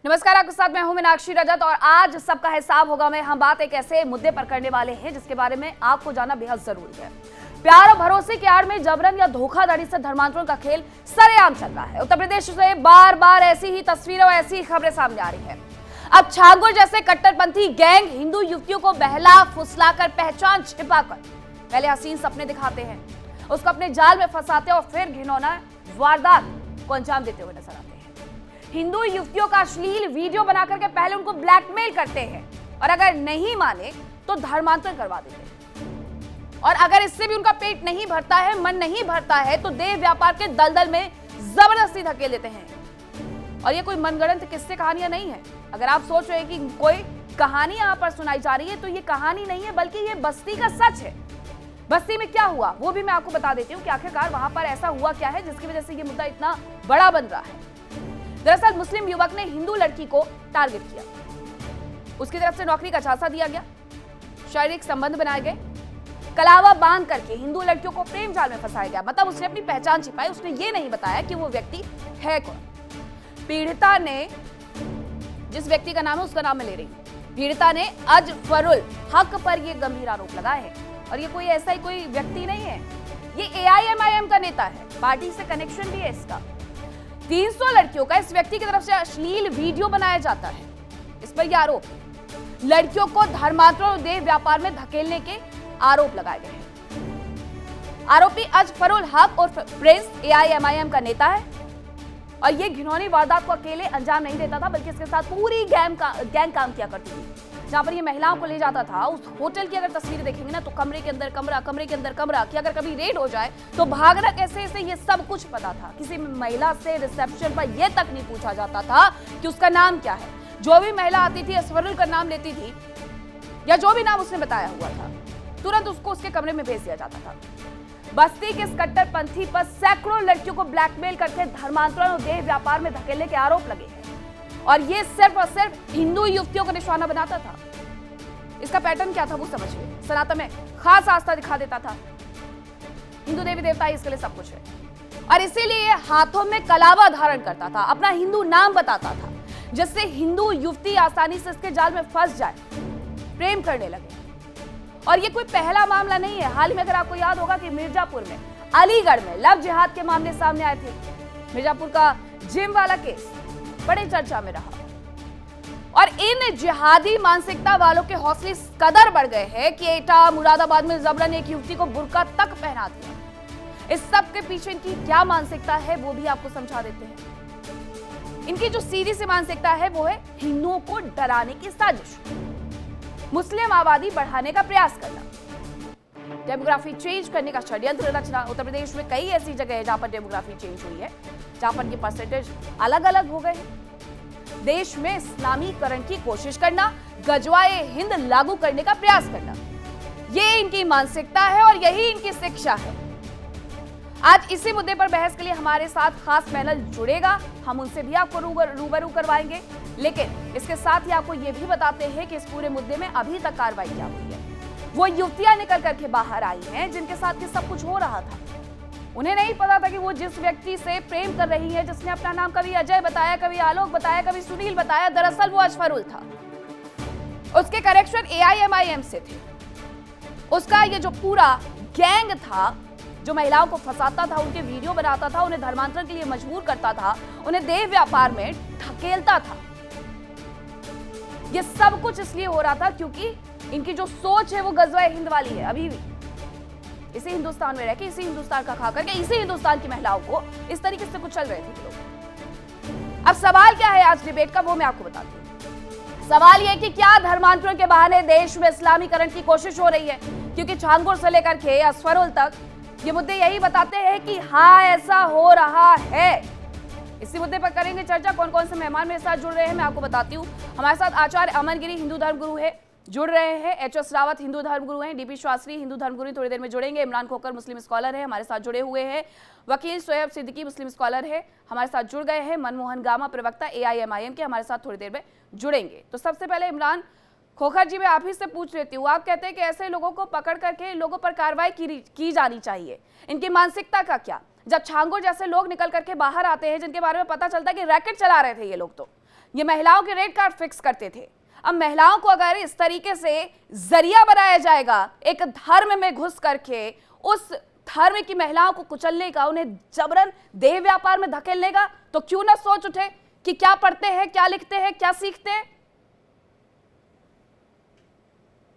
नमस्कार, आपके साथ मैं हूं मीनाक्षी रजत और आज सबका हिसाब होगा में हम बात एक ऐसे मुद्दे पर करने वाले हैं जिसके बारे में आपको जानना बेहद जरूरी है। प्यार और भरोसे की आड़ में जबरन या धोखाधड़ी से धर्मांतरण का खेल सरेआम चल रहा है। उत्तर प्रदेश से बार बार ऐसी ही तस्वीरें और ऐसी ही खबरें सामने आ रही है। अब छांगुर जैसे कट्टरपंथी गैंग हिंदू युवतियों को बहला फुसलाकर पहचान छिपाकर पहले हसीन सपने दिखाते हैं, उसको अपने जाल में फंसाते और फिर घिनौना वारदात को अंजाम देते हुए नजर आते हैं। हिंदू युवतियों का अश्लील वीडियो बना करके पहले उनको ब्लैकमेल करते हैं और अगर नहीं माने तो धर्मांतरण करवा देते हैं और अगर इससे भी उनका पेट नहीं भरता है, मन नहीं भरता है तो देह व्यापार के दलदल में जबरदस्ती धकेल देते हैं। और ये कोई मनगढ़ंत किस्से कहानियां नहीं है। अगर आप सोच रहे हैं कि कोई कहानी यहां पर सुनाई जा रही है तो ये कहानी नहीं है बल्कि ये बस्ती का सच है। बस्ती में क्या हुआ वो भी मैं आपको बता देती हूँ कि आखिरकार वहां पर ऐसा हुआ क्या है जिसकी वजह से ये मुद्दा इतना बड़ा बन रहा है। दरअसल मुस्लिम युवक ने हिंदू लड़की को टारगेट किया, उसकी तरफ से नौकरी का झांसा दिया गया, शारीरिक संबंध बनाए गए, कलावा बांध करके हिंदू लड़कियों को प्रेम जाल में फंसाया गया। मतलब उसने अपनी पहचान छिपाई, उसने ये नहीं बताया कि वो व्यक्ति है कौन। पीड़िता ने, जिस व्यक्ति का नाम है उसका नाम मैं ले रही हूं, पीड़िता ने अजफरुल हक पर यह गंभीर आरोप लगाए हैं। और ये कोई ऐसा ही कोई व्यक्ति नहीं है, ये AIMIM का नेता है, पार्टी से कनेक्शन भी है इसका। 300 लड़कियों का इस व्यक्ति की तरफ से अश्लील वीडियो बनाया जाता है। इस पर यह आरोप, लड़कियों को धर्मांतरण और देह व्यापार में धकेलने के आरोप लगाए गए हैं। आरोपी अजफरुल हक और प्रिंस AIMIM का नेता है और यह घिनौनी वारदात को अकेले अंजाम नहीं देता था बल्कि इसके साथ पूरी गैंग काम किया करती थी। जहां पर ये महिलाओं को ले जाता था, उस होटल की अगर तस्वीरें देखेंगे ना तो कमरे के अंदर कमरा, कमरे के अंदर कमरा, कि अगर कभी रेड हो जाए तो भागना कैसे, इसे ये सब कुछ पता था। किसी महिला से रिसेप्शन पर यह तक नहीं पूछा जाता था कि उसका नाम क्या है। जो भी महिला आती थी अजफरुल का नाम लेती थी या जो भी नाम उसने बताया हुआ था तुरंत उसको उसके कमरे में भेज दिया जाता था। बस्ती के इस कट्टरपंथी पर सैकड़ों लड़कियों को ब्लैकमेल करके धर्मांतरण और देह व्यापार में धकेलने के आरोप लगे हैं और ये सिर्फ और सिर्फ हिंदू युवतियों को निशाना बनाता था। इसका पैटर्न क्या था वो समझिए। सनातन में खास आस्था दिखा देता था, हिंदू देवी देवता इसके लिए सब कुछ है और इसीलिए हाथों में कलावा धारण करता था, अपना हिंदू नाम बताता था जिससे हिंदू युवती आसानी से इसके जाल में फंस जाए, प्रेम करने लगे। और ये कोई पहला मामला नहीं है। हाल ही में अगर आपको याद होगा कि मिर्जापुर में, अलीगढ़ में लव जिहाद के मामले सामने आए थे। मिर्जापुर का जिम वाला केस बड़े चर्चा में रहा और इन जिहादी मानसिकता वालों के हौसले इस कदर बढ़ गए हैं कि एटा मुरादाबाद में जबरन एक युवती को बुर्का तक पहना दिया। इस सब के पीछे इनकी क्या मानसिकता है वो भी आपको समझा देते हैं। इनकी जो सीधी सी मानसिकता है वो है हिंदुओं को डराने की साजिश, मुस्लिम आबादी बढ़ाने का प्रयास करना, डेमोग्राफी चेंज करने का षड्यंत्र रचना। उत्तर प्रदेश में कई ऐसी जगह है जहां पर डेमोग्राफी चेंज हुई है, जहां पर ये परसेंटेज अलग अलग हो गए हैं। देश में इस्लामीकरण की कोशिश करना, गजवाए हिंद लागू करने का प्रयास करना, ये इनकी मानसिकता है और यही इनकी शिक्षा है। आज इसी मुद्दे पर बहस के लिए हमारे साथ खास पैनल जुड़ेगा, हम उनसे भी आपको रूबरू करवाएंगे। लेकिन इसके साथ ही आपको ये भी बताते हैं कि इस पूरे मुद्दे में अभी तक कार्रवाई क्या हुई है। वो युवतियां निकल करके बाहर आई हैं जिनके साथ ये सब कुछ हो रहा था। उन्हें नहीं पता था कि वो जिस व्यक्ति से प्रेम कर रही है, जिसने अपना नाम कभी अजय बताया, कभी आलोक बताया, कभी सुनील बताया, दरअसल वो अजफरुल था। उसके कनेक्शन AIMIM से थे। उसका ये जो पूरा गैंग था जो महिलाओं को फंसाता था, उनके वीडियो बनाता था, उन्हें धर्मांतरण के लिए मजबूर करता था, उन्हें देह व्यापार में ढकेलता था। ये सब कुछ इसलिए हो रहा था क्योंकि इनकी जो सोच है वो गजवाए हिंद वाली है। अभी भी इसी हिंदुस्तान में रह के, इसी हिंदुस्तान का खा करके, इसी हिंदुस्तान की महिलाओं को इस तरीके से कुछ चल रहे थे लोग। अब सवाल क्या है आज डिबेट का वो मैं आपको बताती हूँ। सवाल यह कि क्या धर्मांतरण के बहाने देश में इस्लामीकरण की कोशिश हो रही है? क्योंकि छांगुर से लेकर के अजफरुल तक ये मुद्दे यही बताते हैं कि हाँ ऐसा हो रहा है। इसी मुद्दे पर करेंगे चर्चा। कौन कौन से मेहमान मेरे साथ जुड़ रहे हैं मैं आपको बताती हूँ। हमारे साथ आचार्य अमन गिरी हिंदू धर्मगुरु है, जुड़ रहे हैं। HS रावत हिंदू धर्मगुरु हैं, DP शास्त्री हिंदू धर्मगुरु थोड़ी देर में जुड़ेंगे। इमरान खोकर मुस्लिम स्कॉलर है, हमारे साथ जुड़े हुए हैं। वकील शोएब सिद्दीकी मुस्लिम स्कॉलर है, हमारे साथ जुड़ गए हैं। मनमोहन गामा प्रवक्ता AIMIM के हमारे साथ थोड़ी देर में जुड़ेंगे। तो सबसे पहले इमरान खोखर जी मैं आप ही से पूछ लेती हूँ। आप कहते हैं कि ऐसे लोगों को पकड़ करके लोगों पर कार्रवाई की जानी चाहिए, इनकी मानसिकता का क्या? जब छांगुर जैसे लोग निकल करके बाहर आते हैं जिनके बारे में पता चलता है कि रैकेट चला रहे थे ये लोग, तो ये महिलाओं के रेट कार्ड फिक्स करते थे। अब महिलाओं को अगर इस तरीके से जरिया बनाया जाएगा एक धर्म में घुस करके, उस धर्म की महिलाओं को कुचलने का, उन्हें जबरन देह व्यापार में धकेलने का, तो क्यों ना सोच उठे कि क्या पढ़ते हैं, क्या लिखते हैं, क्या सीखते हैं।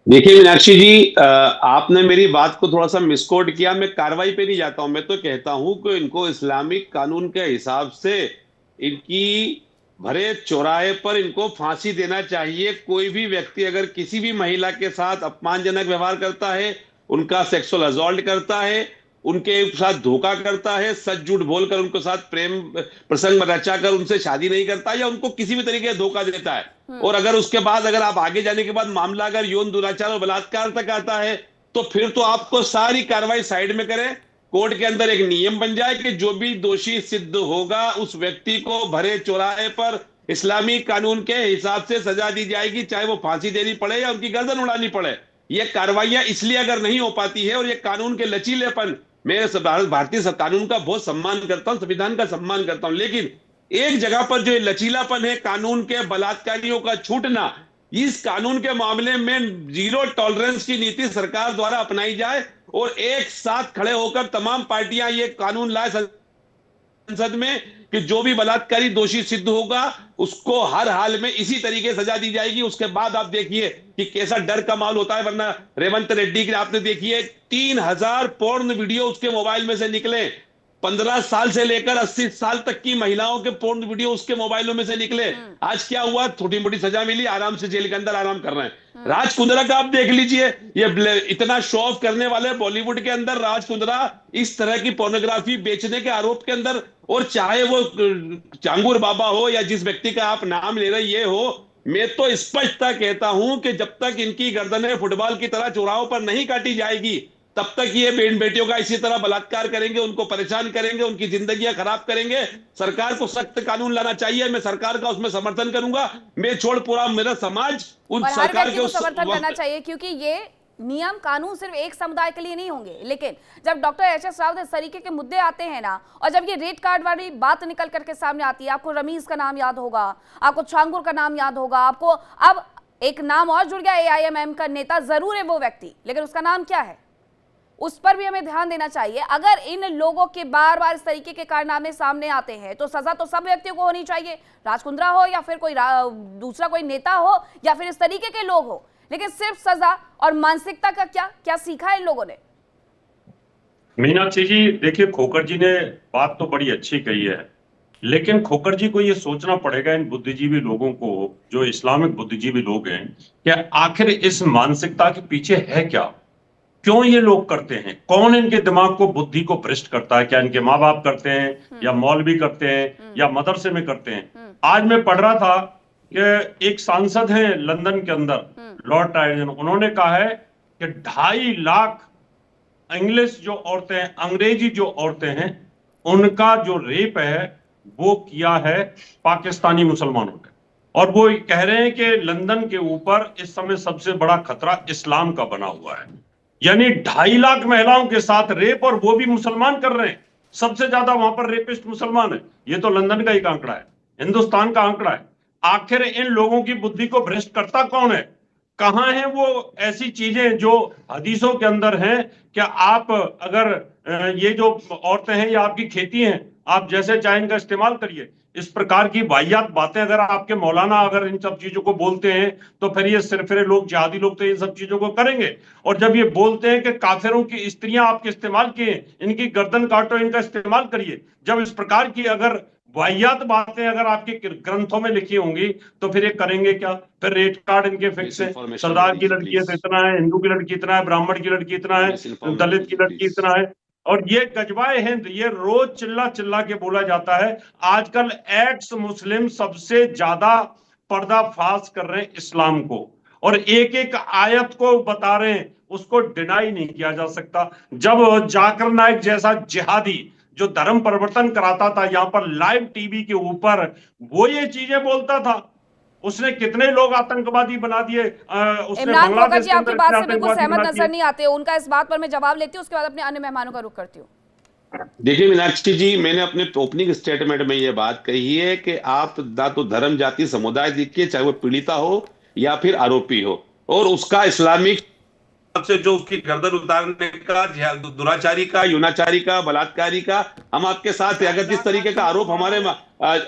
देखिए मीनाक्षी जी, आपने मेरी बात को थोड़ा सा मिसकोट किया। मैं कार्रवाई पे नहीं जाता हूं, मैं तो कहता हूं कि इनको इस्लामिक कानून के हिसाब से इनकी भरे चौराहे पर इनको फांसी देना चाहिए। कोई भी व्यक्ति अगर किसी भी महिला के साथ अपमानजनक व्यवहार करता है, उनका सेक्सुअल असॉल्ट करता है, उनके साथ धोखा करता है, सच झूठ बोलकर उनके साथ प्रेम प्रसंग रचाकर उनसे शादी नहीं करता, या उनको किसी भी तरीके से धोखा देता है, और अगर उसके बाद अगर आप आगे जाने के बाद मामला अगर यौन दुराचार और बलात्कार तक आता है, तो फिर तो आपको सारी कार्रवाई साइड में करें। कोर्ट के अंदर एक नियम बन जाए कि जो भी दोषी सिद्ध होगा उस व्यक्ति को भरे चौराहे पर इस्लामी कानून के हिसाब से सजा दी जाएगी, चाहे वो फांसी देनी पड़े या उनकी गर्दन उड़ानी पड़े। ये कार्रवाइयां इसलिए अगर नहीं हो पाती है, और ये कानून के लचीलेपन, मैं भारतीय कानून का बहुत सम्मान करता हूं, संविधान का सम्मान करता हूं, लेकिन एक जगह पर जो लचीलापन है कानून के बलात्कारियों का छूटना, इस कानून के मामले में जीरो टॉलरेंस की नीति सरकार द्वारा अपनाई जाए और एक साथ खड़े होकर तमाम पार्टियां ये कानून लाए संसद में कि जो भी बलात्कारी दोषी सिद्ध होगा उसको हर हाल में इसी तरीके सजा दी जाएगी। उसके बाद आप देखिए कि कैसा डर का माहौल होता है। वरना रेवंत रेड्डी के आपने देखिए 3000 पोर्न वीडियो उसके मोबाइल में से निकले, 15 साल से लेकर 80 साल तक की महिलाओं के पोर्न वीडियो उसके मोबाइलों में से निकले। आज क्या हुआ, छोटी मोटी सजा मिली, आराम से जेल के अंदर आराम कर रहे हैं। राज कुंद्रा का आप देख लीजिए, ये इतना शो ऑफ करने वाले बॉलीवुड के अंदर राज कुंद्रा इस तरह की पोर्नोग्राफी बेचने के आरोप के अंदर, और चाहे वो चांगुर बाबा हो या जिस व्यक्ति का आप नाम ले रहे ये हो, मैं तो स्पष्टता कहता हूं कि जब तक इनकी गर्दनें फुटबॉल की तरह चौराहों पर नहीं काटी जाएगी, तब तक ये बहन बेटियों का इसी तरह बलात्कार करेंगे, उनको परेशान करेंगे, उनकी जिंदगियां खराब करेंगे। सरकार को सख्त कानून लाना चाहिए, मैं सरकार का उसमें समर्थन करूंगा। मैं छोड़ पूरा मेरा समाज उन सरकार के समर्थन करना चाहिए, क्योंकि ये नियम कानून सिर्फ एक समुदाय के लिए नहीं होंगे। लेकिन जब डॉक्टर एच.एस. रावत इस तरीके के मुद्दे आते हैं ना, और जब ये रेट कार्ड वाली बात निकल करके सामने आती है, आपको रमीज का नाम याद होगा, आपको छांगुर का नाम याद होगा, आपको अब एक नाम और जुड़ गया, AIMM का नेता जरूर है वो व्यक्ति, लेकिन उसका नाम क्या है, उस पर भी हमें ध्यान देना चाहिए। अगर इन लोगों के बार बार इस तरीके के कारनामे सामने आते हैं तो सजा तो सब व्यक्तियों को होनी चाहिए, राज कुंद्रा हो या फिर कोई दूसरा कोई नेता हो या फिर इस तरीके के लोग हो। लेकिन सिर्फ सजा और मानसिकता का क्या सीखा है इन लोगों ने। मीनाक्षी जी देखिए, खोखर जी ने बात तो बड़ी अच्छी कही है, लेकिन खोखर जी को ये सोचना पड़ेगा, इन बुद्धिजीवी लोगों को, जो इस्लामिक बुद्धिजीवी लोग हैं, कि आखिर इस मानसिकता के पीछे है क्या, क्यों ये लोग करते हैं, कौन इनके दिमाग को, बुद्धि को भ्रष्ट करता है। क्या इनके माँ बाप करते हैं, या मौलवी करते हैं, या मदरसे में करते हैं। आज मैं पढ़ रहा था कि एक सांसद हैं लंदन के अंदर, लॉर्ड टायरन, उन्होंने कहा है कि 2.5 लाख इंग्लिश जो औरतें हैं, अंग्रेजी जो औरतें हैं, उनका जो रेप है वो किया है पाकिस्तानी मुसलमानों ने। और वो कह रहे हैं कि लंदन के ऊपर इस समय सबसे बड़ा खतरा इस्लाम का बना हुआ है। यानी 2.5 लाख महिलाओं के साथ रेप, और वो भी मुसलमान कर रहे हैं। सबसे ज्यादा वहां पर रेपिस्ट मुसलमान है। ये तो लंदन का ही आंकड़ा है, हिंदुस्तान का आंकड़ा है। आखिर इन लोगों की बुद्धि को भ्रष्ट करता कौन है? कहां है वो ऐसी चीजें जो हदीसों के अंदर हैं कि आप अगर ये जो औरतें हैं, ये आपकी खेती हैं, आप जैसे चाहे इनका इस्तेमाल करिए। इस प्रकार की वाहियात बातें अगर आपके मौलाना अगर इन सब चीजों को बोलते हैं, तो फिर ये सिरफिरे लोग, जिहादी लोग तो इन सब चीजों को करेंगे। और जब ये बोलते हैं कि काफिरों की स्त्रियां आपके इस्तेमाल किए, इनकी गर्दन काटो, इनका इस्तेमाल करिए, जब इस प्रकार की अगर वाहियात बातें अगर आपके ग्रंथों में लिखी होंगी, तो फिर ये करेंगे क्या? फिर रेट कार्ड इनके फिक्स है, सरदार की लड़की है तो इतना है, हिंदू की लड़की इतना है, ब्राह्मण की लड़की इतना है, दलित की लड़की इतना है। और ये गजवाए हिंद, ये रोज चिल्ला चिल्ला के बोला जाता है। आजकल एक्स मुस्लिम सबसे ज्यादा पर्दाफाश कर रहे हैं इस्लाम को, और एक एक आयत को बता रहे हैं, उसको डिनाई नहीं किया जा सकता। जब जाकिर नाइक जैसा जिहादी जो धर्म परिवर्तन कराता था यहाँ पर लाइव टीवी के ऊपर, वो ये चीजें बोलता था, उसने कितने लोग आतंकवादी बना दिए। इमरान खोखर जी आपकी बात से बिल्कुल सहमत नजर नहीं आते, उनका इस बात पर मैं जवाब लेती हूँ, उसके बाद अपने अन्य मेहमानों का रुख करती हूँ। देखिए मीनाक्षी जी, मैंने अपने ओपनिंग स्टेटमेंट में ये बात कही है कि आप ना तो धर्म जाति समुदाय देखिए, चाहे वो पीड़िता हो या फिर आरोपी हो, और उसका इस्लामिक से जो उसकी गर्दन उतारने का, दुराचारी का, यूनाचारी का, बलात्कारी का, हम आपके साथ हैं। अगर जिस तरीके का आरोप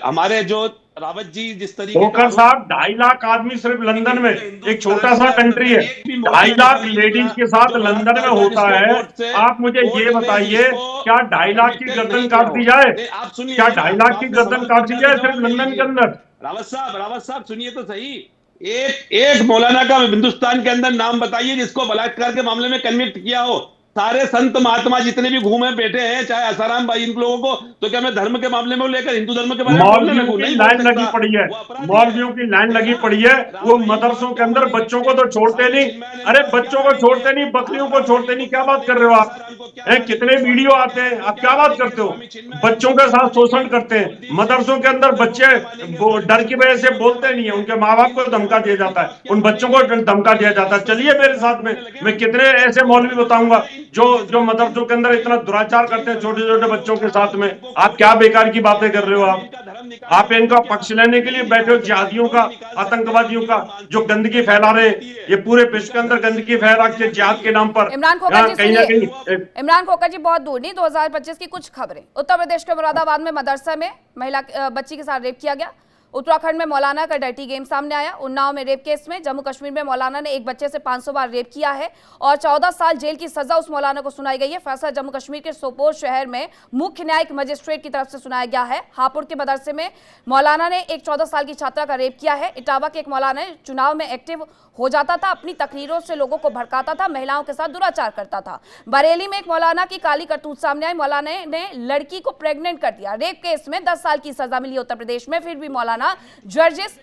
हमारे जो रावत जी जिस तरीके का खोखर आरोप साहब, 2.5 लाख आदमी सिर्फ लंदन में, एक छोटा सा कंट्री है, एक भी 2.5 लाख नहीं लेडीज मिला के साथ जो लंदन में बलात्कार था होता जिसको है। आप मुझे ये कोर्ट ने बताइए, जिसको क्या 2.5 लाख की कन्विक्टेड गर्दन नहीं किया काट हो। दी जाए? नहीं, आप क्या सुनिए, ढाई अब लाख की आपने गर्दन सवाल काट दी पलटा के जाए सिर्फ जवाब दे लंदन के लीजिए। अंदर? रावत साहब सुनिए तो सही। एक एक मौलाना का हिंदुस्तान के अंदर नाम बताइए जिसको बलात्कार के मामले में कन्विक्ट किया हो। सारे संत महात्मा जितने भी घूमे बैठे हैं, चाहे आसाराम भाई, इन लोगों को तो क्या मैं धर्म के मामले में लेकर हिंदू धर्म के बारे में बोलने मौलवियों लगूं? की नहीं बोल लाइन लगी सकता, पड़ी है, वो अपराधी है। मौलवियों की लाइन लगी देखा, पड़ी है। वो एक मदरसों बात के को अंदर हमारी बच्चों को विकेट तो छोड़ते स्वामी नहीं। चिन्मयानंद अरे महाराज क्या बच्चों को मानेंगे, छोड़ते नहीं, बकरियों को आसाराम छोड़ते भाई नहीं, को क्या क्या बात कर मानेंगे, रहे हो आप? आसाराम को क्या मानेंगे, कितने स्वामी वीडियो को आते हैं, आप क्या क्या बात मानेंगे, करते हो? स्वामी चिन्मयानंद बच्चों को के क्या साथ मानेंगे, शोषण करते हैं। कुलदीप सिंह मदरसों के सेंगर अंदर प्रभु को बच्चे क्या मानेंगे, वो डर की बजरंग वजह बली से को क्या बोलते नहीं है, मानेंगे, उनके माँ बाप को हिंदू धमका दिया व्यक्ति जाता को है, आप क्या उन बच्चों को मानेंगे? धमका दिया ये जाता है। इस चलिए तरीके की मेरे बात साथ में, करने लगे मैं हम। कितने ऐसे तो मौलवी धर्म के बताऊंगा अंदर जो जो इन मदरसों के अंदर इतना दुराचार करते जिन हैं छोटे छोटे बलात्कारियों बच्चों के उठाओ, साथ में। जिनको आप गोली क्या मारो, बेकार की बातें या कर तो रहे हो? अगर हम आप इनका धर्म निकालने आप की इनका कोशिश क्या पक्ष लेने के लिए नहीं बैठे निकाल हो, सकते, जिहादियों क्यों का, नहीं निकाल सकते? आतंकवादियों इनकी का, जो जो मानसिकता गंदगी है फैला वो रहे हैं, कहती है ये पूरे विश्व के उनका अंदर धर्म गंदगी सिर्फ फैला निकाल के देना जिहाद के चाहिए। नाम पर इमरान खोकर जी कहीं ना सुनिए, कहीं इमरान खोकर जी बहुत दूर नहीं, 2025 की कुछ खबरें। उत्तर प्रदेश के मुरादाबाद में मदरसा में महिला बच्ची के साथ रेप किया गया। उत्तराखंड में मौलाना का डर्टी गेम सामने आया। उन्नाव में रेप केस में। जम्मू कश्मीर में मौलाना ने एक बच्चे से 500 बार रेप किया है और 14 साल जेल की सजा उस मौलाना को सुनाई गई है। फैसला जम्मू कश्मीर के सोपोर शहर में मुख्य न्यायिक मजिस्ट्रेट की तरफ से सुनाया गया है। हापुड़ के मदरसे में मौलाना ने एक 14 साल की छात्रा का रेप किया है। इटावा के एक मौलाना ने चुनाव में एक्टिव हो जाता था, अपनी तकरीरों से लोगों को भड़काता था, महिलाओं के साथ दुराचार करता था। बरेली में एक मौलाना की काली करतूत सामने आई। मौलाना ने लड़की को प्रेग्नेंट कर दिया। रेप केस में 10 साल की सजा मिली उत्तर प्रदेश में, फिर भी मौलाना जर्जिस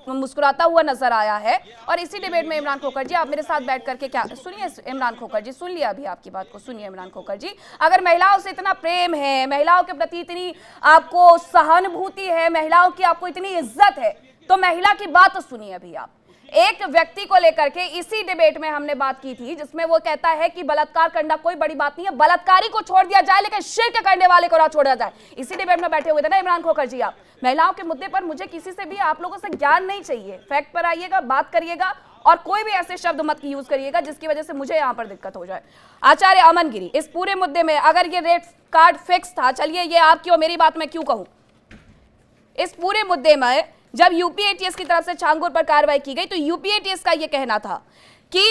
मुस्कुराता हुआ नजर आया है। और इसी डिबेट में इमरान खोकर जी, आप मेरे साथ बैठ करके क्या सुनिए, इमरान खोकर जी सुन लिया अभी आपकी बात को, सुनिए इमरान खोकर जी, अगर महिलाओं से इतना प्रेम है, महिलाओं के प्रति इतनी आपको सहानुभूति है, महिलाओं की आपको इतनी इज्जत है, तो महिला की बात तो सुनिए अभी आप। एक व्यक्ति को लेकर के इसी डिबेट में हमने बात की थी जिसमें वो कहता है कि बलात्कार करना कोई बड़ी बात नहीं है, बलात्कारी को छोड़ दिया जाए लेकिन शिर्क करने वाले को ना छोड़ा जाए। इसी डिबेट में बैठे हुए थे ना इमरान खोकर जी आप। महिलाओं के मुद्दे पर मुझे किसी से भी आप लोगों से ज्ञान नहीं चाहिए, फैक्ट पर आइएगा, बात करिएगा और कोई भी ऐसे शब्द मत यूज करिएगा जिसकी वजह से मुझे यहां पर दिक्कत हो जाए। आचार्य अमन गिरी, इस पूरे मुद्दे में अगर ये रेड कार्ड फिक्स था, चलिए ये आपकी और मेरी बात मैं क्यों कहूं, इस पूरे मुद्दे में जब यूपीएटीएस की तरफ से छांगुर पर कार्रवाई की गई तो यूपीएटीएस का यह कहना था कि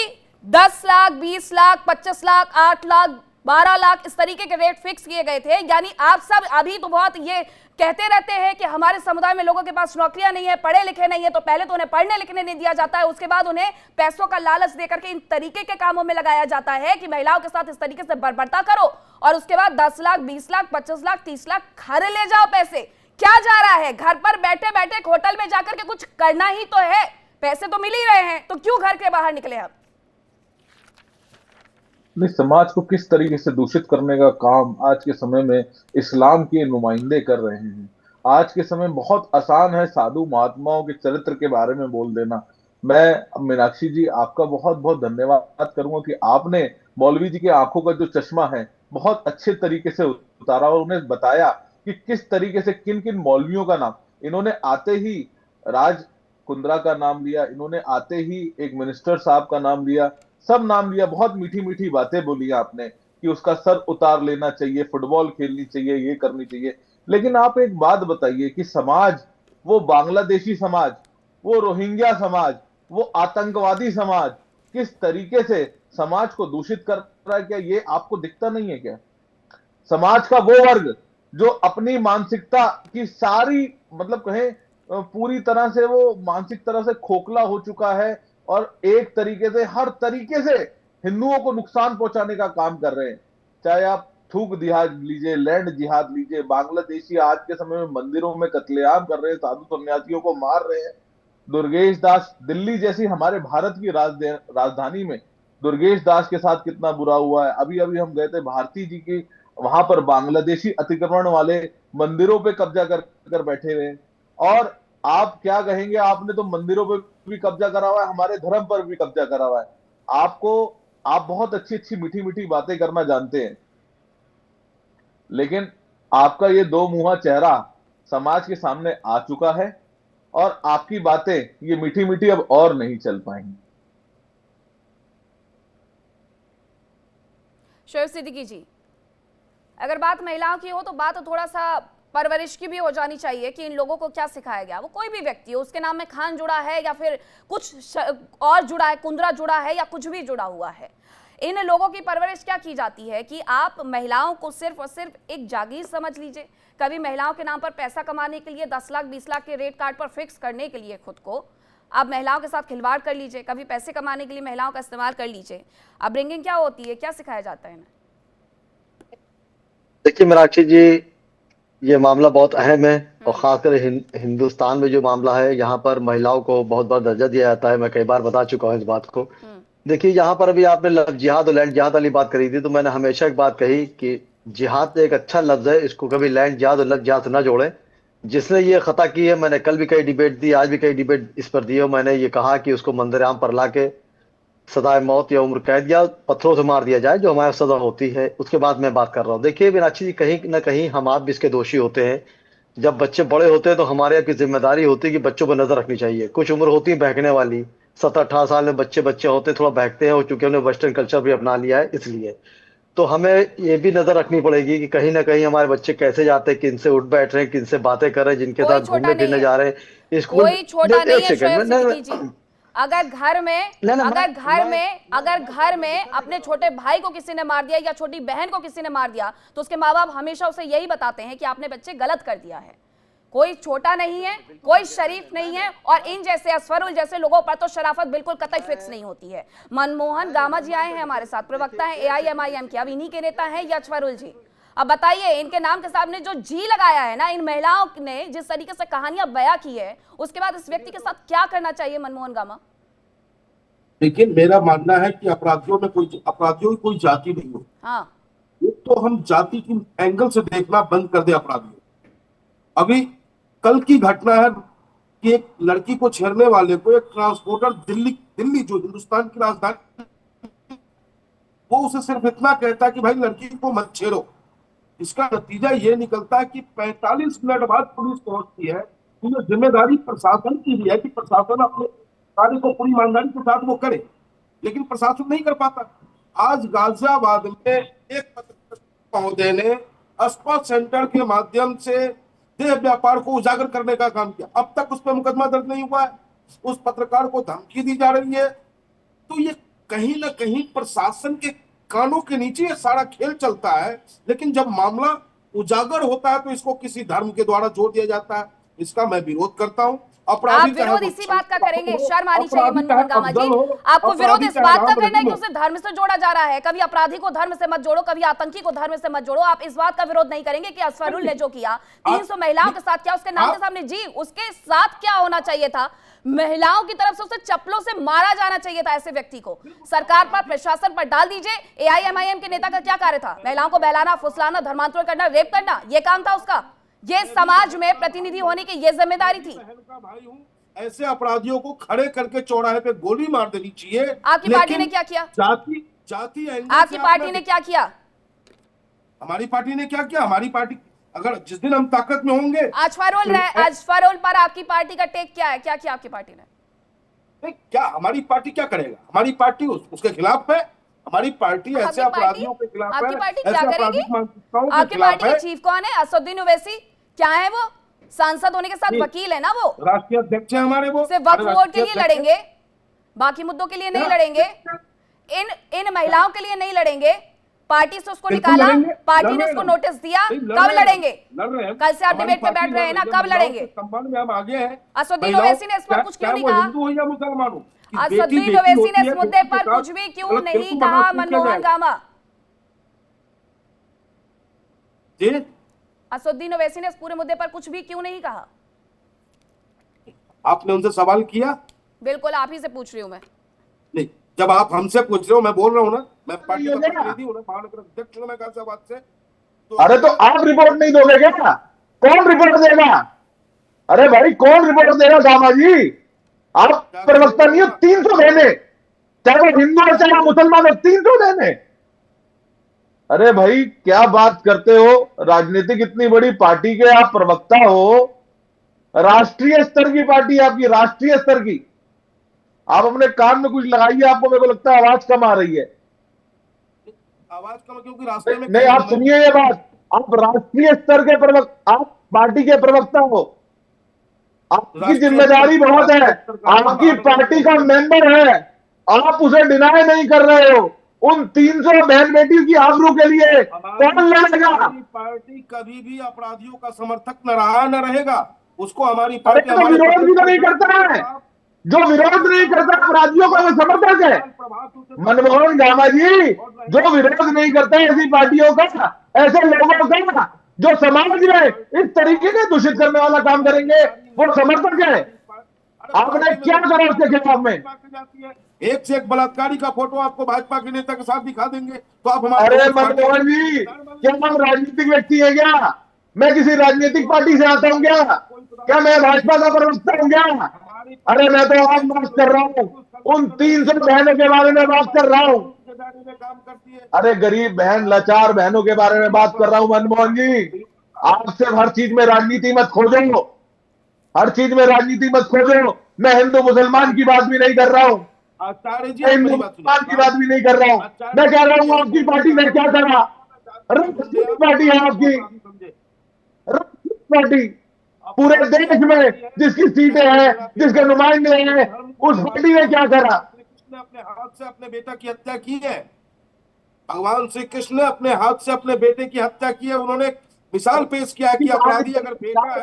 10 लाख, 20 लाख, 25 लाख, 8 लाख, 12 लाख इस तरीके के रेट फिक्स किए गए थे। यानी आप सब अभी तो बहुत ये कहते रहते हैं कि हमारे समुदाय में लोगों के पास नौकरियां नहीं है, पढ़े लिखे नहीं है, तो पहले तो उन्हें पढ़ने लिखने नहीं दिया जाता है, उसके बाद उन्हें पैसों का लालच देकर के इन तरीके के कामों में लगाया जाता है कि महिलाओं के साथ इस तरीके से बर्बरता करो और उसके बाद 10 लाख, 20 लाख, 25 लाख, 30 लाख घर ले जाओ। पैसे क्या जा रहा है? घर पर बैठे बैठे होटल में जाकर के कुछ करना ही तो है, पैसे तो मिल ही रहे हैं, तो क्यों घर के बाहर निकले हम? नहीं, समाज को किस तरीके से दूषित करने का काम आज के समय में इस्लाम के नुमाइंदे कर रहे हैं। आज के समय बहुत आसान है साधु महात्माओं के चरित्र के बारे में बोल देना। मैं मीनाक्षी जी आपका बहुत बहुत धन्यवाद करूंगा कि आपने मौलवी जी के आंखों का जो चश्मा है बहुत अच्छे तरीके से उतारा और उन्हें बताया कि किस तरीके से किन किन मौलवियों का नाम, इन्होंने आते ही राज कुंद्रा का नाम लिया, इन्होंने आते ही एक मिनिस्टर साहब का नाम लिया, सब नाम लिया, बहुत मीठी मीठी बातें बोली आपने कि उसका सर उतार लेना चाहिए, फुटबॉल खेलनी चाहिए, ये करनी चाहिए। लेकिन आप एक बात बताइए कि समाज, वो बांग्लादेशी समाज, वो रोहिंग्या समाज, वो आतंकवादी समाज किस तरीके से समाज को दूषित कर रहा है, क्या ये आपको दिखता नहीं है क्या? समाज का वो वर्ग जो अपनी मानसिकता की सारी मतलब कहें पूरी तरह से वो मानसिक तरह से खोखला हो चुका है और एक तरीके से हर तरीके से हिंदुओं को नुकसान पहुंचाने का काम कर रहे हैं। चाहे आप थूक जिहाद लीजिए, लैंड जिहाद लीजिए, बांग्लादेशी आज के समय में मंदिरों में कत्लेआम कर रहे हैं, साधु सन्यासियों को मार रहे हैं। दुर्गेश दास, दिल्ली जैसी हमारे भारत की राजधानी में दुर्गेश दास के साथ कितना बुरा हुआ है। अभी अभी हम गए थे भारती जी की, वहां पर बांग्लादेशी अतिक्रमण वाले मंदिरों पे कब्जा कर बैठे हुए हैं। और आप क्या कहेंगे, आपने तो मंदिरों पे भी कब्जा करा हुआ है, हमारे धर्म पर भी कब्जा करा हुआ है। आप बहुत अच्छी अच्छी मीठी मीठी बातें करना जानते हैं, लेकिन आपका ये दो मुंहा चेहरा समाज के सामने आ चुका है और आपकी बातें ये मीठी मीठी अब और नहीं चल पाएंगी। शोएब सिद्दीकी जी, अगर बात महिलाओं की हो तो बात थोड़ा सा परवरिश की भी हो जानी चाहिए कि इन लोगों को क्या सिखाया गया। वो कोई भी व्यक्ति हो, उसके नाम में खान जुड़ा है या फिर कुछ और जुड़ा है, कुंद्रा जुड़ा है या कुछ भी जुड़ा हुआ है, इन लोगों की परवरिश क्या की जाती है कि आप महिलाओं को सिर्फ और सिर्फ एक जागीर समझ लीजिए। कभी महिलाओं के नाम पर पैसा कमाने के लिए 10 लाख 20 लाख के रेट कार्ड पर फिक्स करने के लिए खुद को आप महिलाओं के साथ खिलवाड़ कर लीजिए, कभी पैसे कमाने के लिए महिलाओं का इस्तेमाल कर लीजिए। अपब्रिंगिंग क्या होती है, क्या सिखाया जाता है इन्हें? देखिए मीनाक्षी जी, ये मामला बहुत अहम है और खासकर हिंदुस्तान में जो मामला है, यहाँ पर महिलाओं को बहुत बड़ा दर्जा दिया जाता है। मैं कई बार बता चुका हूँ इस बात को। देखिए, यहाँ पर अभी आपने लफ्ज जिहाद और लैंड जिहाद वाली बात करी थी, तो मैंने हमेशा एक बात कही कि जिहाद एक अच्छा लफ्ज है, इसको कभी लैंड जिहाद और लफ्ज जिहाद से न जोड़े। जिसने ये खता की है, मैंने कल भी कई डिबेट दी, आज भी कई डिबेट इस पर दी है, मैंने ये कहा कि उसको मंदिर आम पर ला के सदाए मौत या उम्र कैद या पत्थरों से मार दिया जाए, जो हमारे सजा होती है। उसके बाद मैं बात कर रहा हूँ। देखिए मीनाक्षी जी, कहीं ना कहीं हम आप भी इसके दोषी होते हैं। जब बच्चे बड़े होते हैं तो हमारे यहाँ की जिम्मेदारी होती है कि बच्चों पर नजर रखनी चाहिए। कुछ उम्र होती है बहकने वाली, 17-18 साल में बच्चे होते हैं, थोड़ा बहकते हैं, और चूंकि हमने वेस्टर्न कल्चर भी अपना लिया है, इसलिए तो हमें ये भी नजर रखनी पड़ेगी कि कहीं ना कहीं हमारे बच्चे कैसे जाते हैं, किन से उठ बैठ रहे हैं, किन से बातें कर रहे हैं, जिनके साथ घूमने फिरने जा रहे हैं। कोई छोटा नहीं है शोएब सिद्दीकी जी। अगर घर में अपने छोटे भाई को किसी ने मार दिया या छोटी बहन को किसी ने मार दिया तो उसके माँ बाप हमेशा उसे यही बताते हैं कि आपने बच्चे गलत कर दिया है। कोई छोटा नहीं है, कोई शरीफ नहीं है, और इन जैसे असफरुल जैसे लोगों पर तो शराफत बिल्कुल कतई फिक्स नहीं होती है। मनमोहन गामा जी आए हैं हमारे साथ, प्रवक्ता है AIMIM के, अब इन्हीं के नेता हैं ये असफरुल जी। अब बताइए, इनके नाम के सामने जो जी लगाया है ना इन महिलाओं ने, जिस तरीके से कहानियां बयां की है, उसके बाद इस व्यक्ति के साथ क्या करना चाहिए मनमोहन गामा? लेकिन मेरा मानना है कि अपराधियों की कोई जाति नहीं हो। हाँ, तो हम जाति की एंगल से देखना बंद कर दे अपराधियों। अभी कल की घटना है कि एक लड़की को छेड़ने वाले को एक ट्रांसपोर्टर दिल्ली जो हिंदुस्तान की राजधानी, वो उसे सिर्फ इतना कहता है कि भाई लड़की को मत छेड़ो। इसका नतीजा ये निकलता है कि 45 मिनट बाद पुलिस पहुंचती है। तो ये जिम्मेदारी प्रशासन की भी है कि प्रशासन अपने कार्य को पूरी ईमानदारी के साथ वो करे, लेकिन प्रशासन नहीं कर पाता। आज गाजियाबाद में एक पत्रकार महोदय ने अस्पा सेंटर के माध्यम से देह व्यापार को उजागर करने का काम किया। अब तक उस पर मुकदमा दर्ज नहीं हुआ है। उस पत्रकार को धमकी दी जा रही है। तो ये कहीं ना कहीं प्रशासन के कानों के नीचे ये सारा खेल चलता है। लेकिन जब मामला उजागर होता है तो इसको किसी धर्म के द्वारा जोड़ दिया जाता है। इसका मैं विरोध करता हूँ। आप विरोध इसी बात का करेंगे, शर्म आनी चाहिए मनमोहन गामा जी। आपको विरोध इस बात का करना है कि उसे धर्म से जोड़ा जा रहा है। कभी अपराधी को धर्म से मत जोड़ो, कभी आतंकी को धर्म से मत जोड़ो। आप इस बात का विरोध नहीं करेंगे कि असफरुल ने जो किया 300 महिलाओं के साथ किया, उसके नाम के सामने जी, उसके साथ क्या होना चाहिए था? महिलाओं की तरफ से उसे चप्पलों से मारा जाना चाहिए था। ऐसे व्यक्ति को सरकार पर, प्रशासन पर डाल दीजिए। AIMIM के नेता का क्या कार्य था? महिलाओं को बहलाना, फुसलाना, धर्मांतरण करना, रेप करना, ये काम था उसका। ये समाज में प्रतिनिधि होने की ये जिम्मेदारी थी। ऐसे अपराधियों को खड़े करके चौराहे पे गोली मार देनी चाहिए। आपकी पार्टी ने क्या किया? जाति आपकी पार्टी ने क्या किया? हमारी पार्टी ने क्या किया? हमारी पार्टी, अगर जिस दिन हम ताकत में होंगे। अजफरुल पर आपकी पार्टी का टेक क्या है? क्या किया आपकी पार्टी ने? क्या हमारी पार्टी क्या करेगा? हमारी पार्टी उसके खिलाफ है। हमारी पार्टी ऐसे अपराधियों के खिलाफ है। आपकी पार्टी क्या करेगी? आपकी पार्टी के चीफ कौन है? असदुद्दीन ओवैसी क्या है? वो सांसद होने के साथ वकील है ना, वो राष्ट्रीय अध्यक्ष है हमारे। वो सिर्फ वक्फ बोर्ड के लिए लड़ेंगे, बाकी मुद्दों के लिए नहीं लड़ेंगे। इन महिलाओं के लिए नहीं लड़ेंगे। पार्टी से उसको निकाला, पार्टी ने उसको नोटिस दिया। कब लड़ेंगे? कल से आप डिबेट पे बैठ रहे हैं ना, कब लड़ेंगे? असदुद्दीन ओवैसी ने इस पर कुछ क्यों नहीं कहा? असदुद्दीन ओवैसी ने इस मुद्दे पर कुछ भी क्यों नहीं कहा मनमोहन गामा? असदुद्दीन ओवैसी ने इस पूरे मुद्दे पर कुछ भी क्यों नहीं कहा? आपने उनसे सवाल किया? बिल्कुल, आप ही से पूछ रही हूं मैं। नहीं, जब आप हमसे पूछ रहे हो, मैं बोल रहा हूँ ना, मैं पार्टी का प्रतिनिधि हूँ, महानगर अध्यक्ष हूँ मैं गाजियाबाद से। अरे तो आप रिपोर्ट नहीं दोगे क्या? कौन रिपोर्ट देगा? अरे भाई, कौन रिपोर्ट देगा गामा जी? आप प्रवक्ता नहीं हो। 300 देने, चाहे वो हिंदू हो चाहे मुसलमान हो, 300 देने। अरे भाई क्या बात करते हो, राजनीतिक इतनी बड़ी पार्टी के आप प्रवक्ता हो, राष्ट्रीय स्तर की पार्टी है आपकी, राष्ट्रीय स्तर की। आप अपने कान में कुछ लगाइए, आपको मेरे को लगता है आवाज कम आ रही है। आवाज कम क्योंकि रास्ते में नहीं, आप सुनिए ये बात, आप राष्ट्रीय स्तर के प्रवक्ता, आप पार्टी के प्रवक्ता हो, आपकी जिम्मेदारी बहुत है, आपकी पार्टी का मेंबर है, आप उसे डिनाई नहीं कर रहे हो। उन 300 बहन बेटी की आबरू के लिए कौन लड़ेगा? हमारी पार्टी कभी भी अपराधियों का समर्थक न रहा न रहेगा। उसको हमारी अरे पार्टी तो विरोध भी तो नहीं करता है, जो विरोध नहीं करता अपराधियों का वो समर्थक है। मनमोहन गामा जी जो विरोध नहीं करता ऐसी पार्टियों का, ऐसे लोगों का जो समाज में इस तरीके से दूषित करने वाला काम करेंगे, वो समर्थक है। आपने क्या करा उसके खिलाफ में? एक से एक बलात्कारी का फोटो आपको भाजपा के नेता के साथ दिखा देंगे तो आप हमारे। अरे मनमोहन जी, क्या हम राजनीतिक व्यक्ति है क्या? मैं किसी राजनीतिक पार्टी से आता हूँ क्या मैं भाजपा का प्रवक्ता हूँ क्या? अरे मैं तो आज बात कर रहा हूँ, उन 300 बहनों के बारे में बात कर रहा हूँ। अरे गरीब बहन, लाचार बहनों के बारे में बात कर रहा हूँ मनमोहन जी। आप सिर्फ हर चीज में राजनीति मत खोजो, हर चीज में राजनीति मत खोजो। मैं हिंदू मुसलमान की बात भी नहीं कर रहा हूँ, हिंदू मुसलमान की बात भी नहीं कर रहा हूँ। मैं कह रहा हूँ आपकी पार्टी ने क्या करा? पार्टी है आपकी पार्टी, पूरे देश में जिसकी सीटें हैं, जिसके नुमाइंदे हैं, उस पार्टी ने क्या करा? कृष्ण ने अपने हाथ से अपने बेटा की हत्या की है। भगवान श्री कृष्ण ने अपने हाथ से अपने बेटे की हत्या की है। उन्होंने मिसाल पेश किया है कि अपराधी अगर बेटा है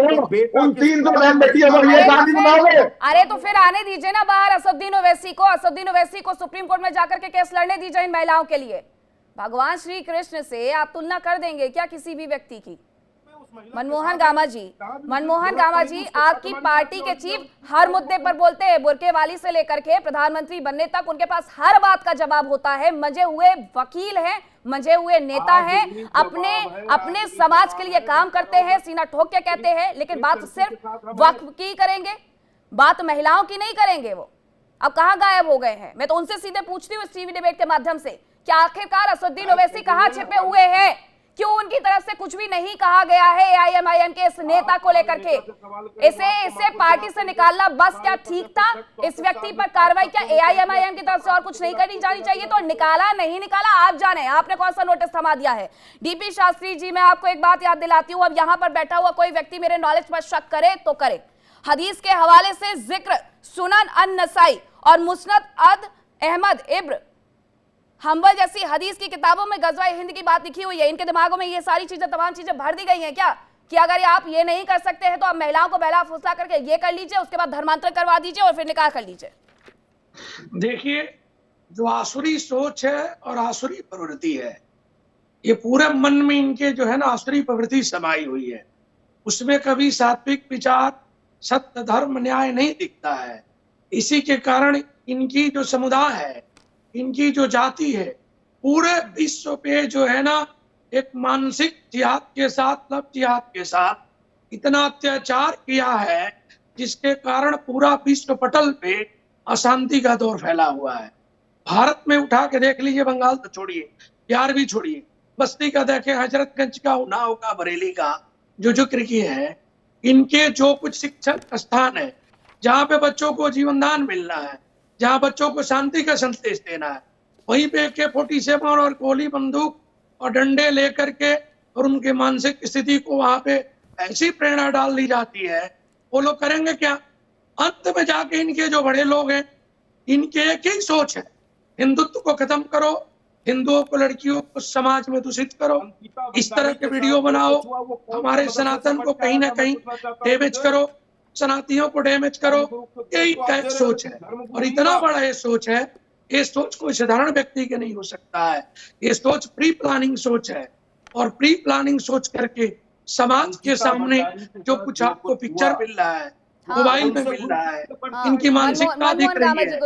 तो बेटा उन 300 बहन बेटियों को ये कहानी सुनाओगे? अरे तो फिर आने दीजिए ना बाहर असदुद्दीन ओवैसी को। असदुद्दीन ओवैसी को सुप्रीम कोर्ट में जाकर के केस लड़ने दीजिए इन महिलाओं के लिए। भगवान श्री कृष्ण से आप तुलना कर देंगे क्या किसी भी व्यक्ति की? मनमोहन गामा जी, आपकी पार्टी के चीफ हर मुद्दे पर बोलते हैं, बुरके वाली से लेकर के प्रधानमंत्री बनने तक उनके पास हर बात का जवाब होता है। मंजे हुए वकील हैं, मंजे हुए नेता हैं, अपने समाज के लिए काम करते हैं, सीना ठोक के कहते हैं, लेकिन बात सिर्फ वक्फ की करेंगे, बात महिलाओं की नहीं करेंगे। वो अब कहां गायब हो गए हैं? मैं तो उनसे सीधे पूछती हूँ इस टीवी डिबेट के माध्यम से कि आखिरकार असदुद्दीन ओवैसी कहां छिपे हुए हैं? क्यों उनकी तरफ से कुछ भी नहीं कहा गया है एआईएमआईएम के इस नेता को लेकर के? इसे पार्टी से निकालना बस क्या ठीक था? इस व्यक्ति पर कार्रवाई क्या एआईएमआईएम की तरफ से और कुछ नहीं करनी जानी चाहिए? तो निकाला नहीं निकाला आप जाने, आपने कौन सा नोटिस थमा दिया है? डीपी शास्त्री जी, मैं आपको एक बात याद दिलाती हूं, अब यहां पर बैठा हुआ कोई व्यक्ति मेरे नॉलेज पर शक करे तो करे। हदीस के हवाले से जिक्र सुनन अन-नसाई और मुस्नद अहमद इब्न हम्बल जैसी हदीस की किताबों में गज़वा-ए हिंद की बात लिखी हुई है। इनके दिमागों में ये सारी चीजें, तमाम चीजें भर दी गई हैं क्या कि अगर आप ये नहीं कर सकते हैं तो आप महिलाओं को बहला फुसला करके ये कर लीजिए, उसके बाद धर्मांतर करवा दीजिए और फिर निकाह कर लीजिए। देखिए, जो आसुरी सोच है और आसुरी प्रवृत्ति है, ये पूरे मन में इनके जो है ना आसुरी प्रवृत्ति समाई हुई है। उसमें कभी सात्विक विचार, सत्य, धर्म, न्याय नहीं दिखता है। इसी के कारण इनकी जो समुदाय है, इनकी जो जाति है, पूरे विश्व पे जो है ना एक मानसिक जिहाद के साथ, लव जिहाद के साथ इतना अत्याचार किया है जिसके कारण पूरा विश्व पटल पे अशांति का दौर फैला हुआ है। भारत में उठा के देख लीजिए, बंगाल तो छोड़िए, बिहार भी छोड़िए, बस्ती का देखें, हजरतगंज का, उन्नाव का, बरेली का जो जिक्र किए हैं, इनके जो कुछ शिक्षक स्थान है जहाँ पे बच्चों को जीवनदान मिलना है, जहाँ बच्चों को शांति का संदेश देना है, वहीं पे AK-47 और गोली बंदूक और डंडे लेकर के और उनके मानसिक स्थिति को वहां पे ऐसी प्रेरणा डाल दी जाती है। वो लोग करेंगे क्या? अंत में जाके इनके जो बड़े लोग हैं, इनके एक ही सोच है, हिंदुत्व को खत्म करो, हिंदुओं को, लड़कियों को समाज में दूषित करो, इस तरह के वीडियो बनाओ, हमारे सनातन को कहीं ना कहीं डैमेज करो, सनातियों को डैमेज करो। यही का एक सोच है और इतना बड़ा ये सोच है, ये सोच कोई साधारण व्यक्ति के नहीं हो सकता है। ये सोच प्री प्लानिंग सोच है और प्री प्लानिंग सोच करके समाज के सामने जो कुछ आपको पिक्चर मिल रहा है, मोबाइल में मिल रहा है, इनकी मानसिकता दिख रही है,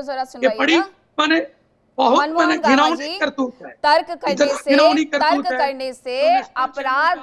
ये बड़ी माने बहुत माने घिनौनी करतूत है। तर्क करने से अपराध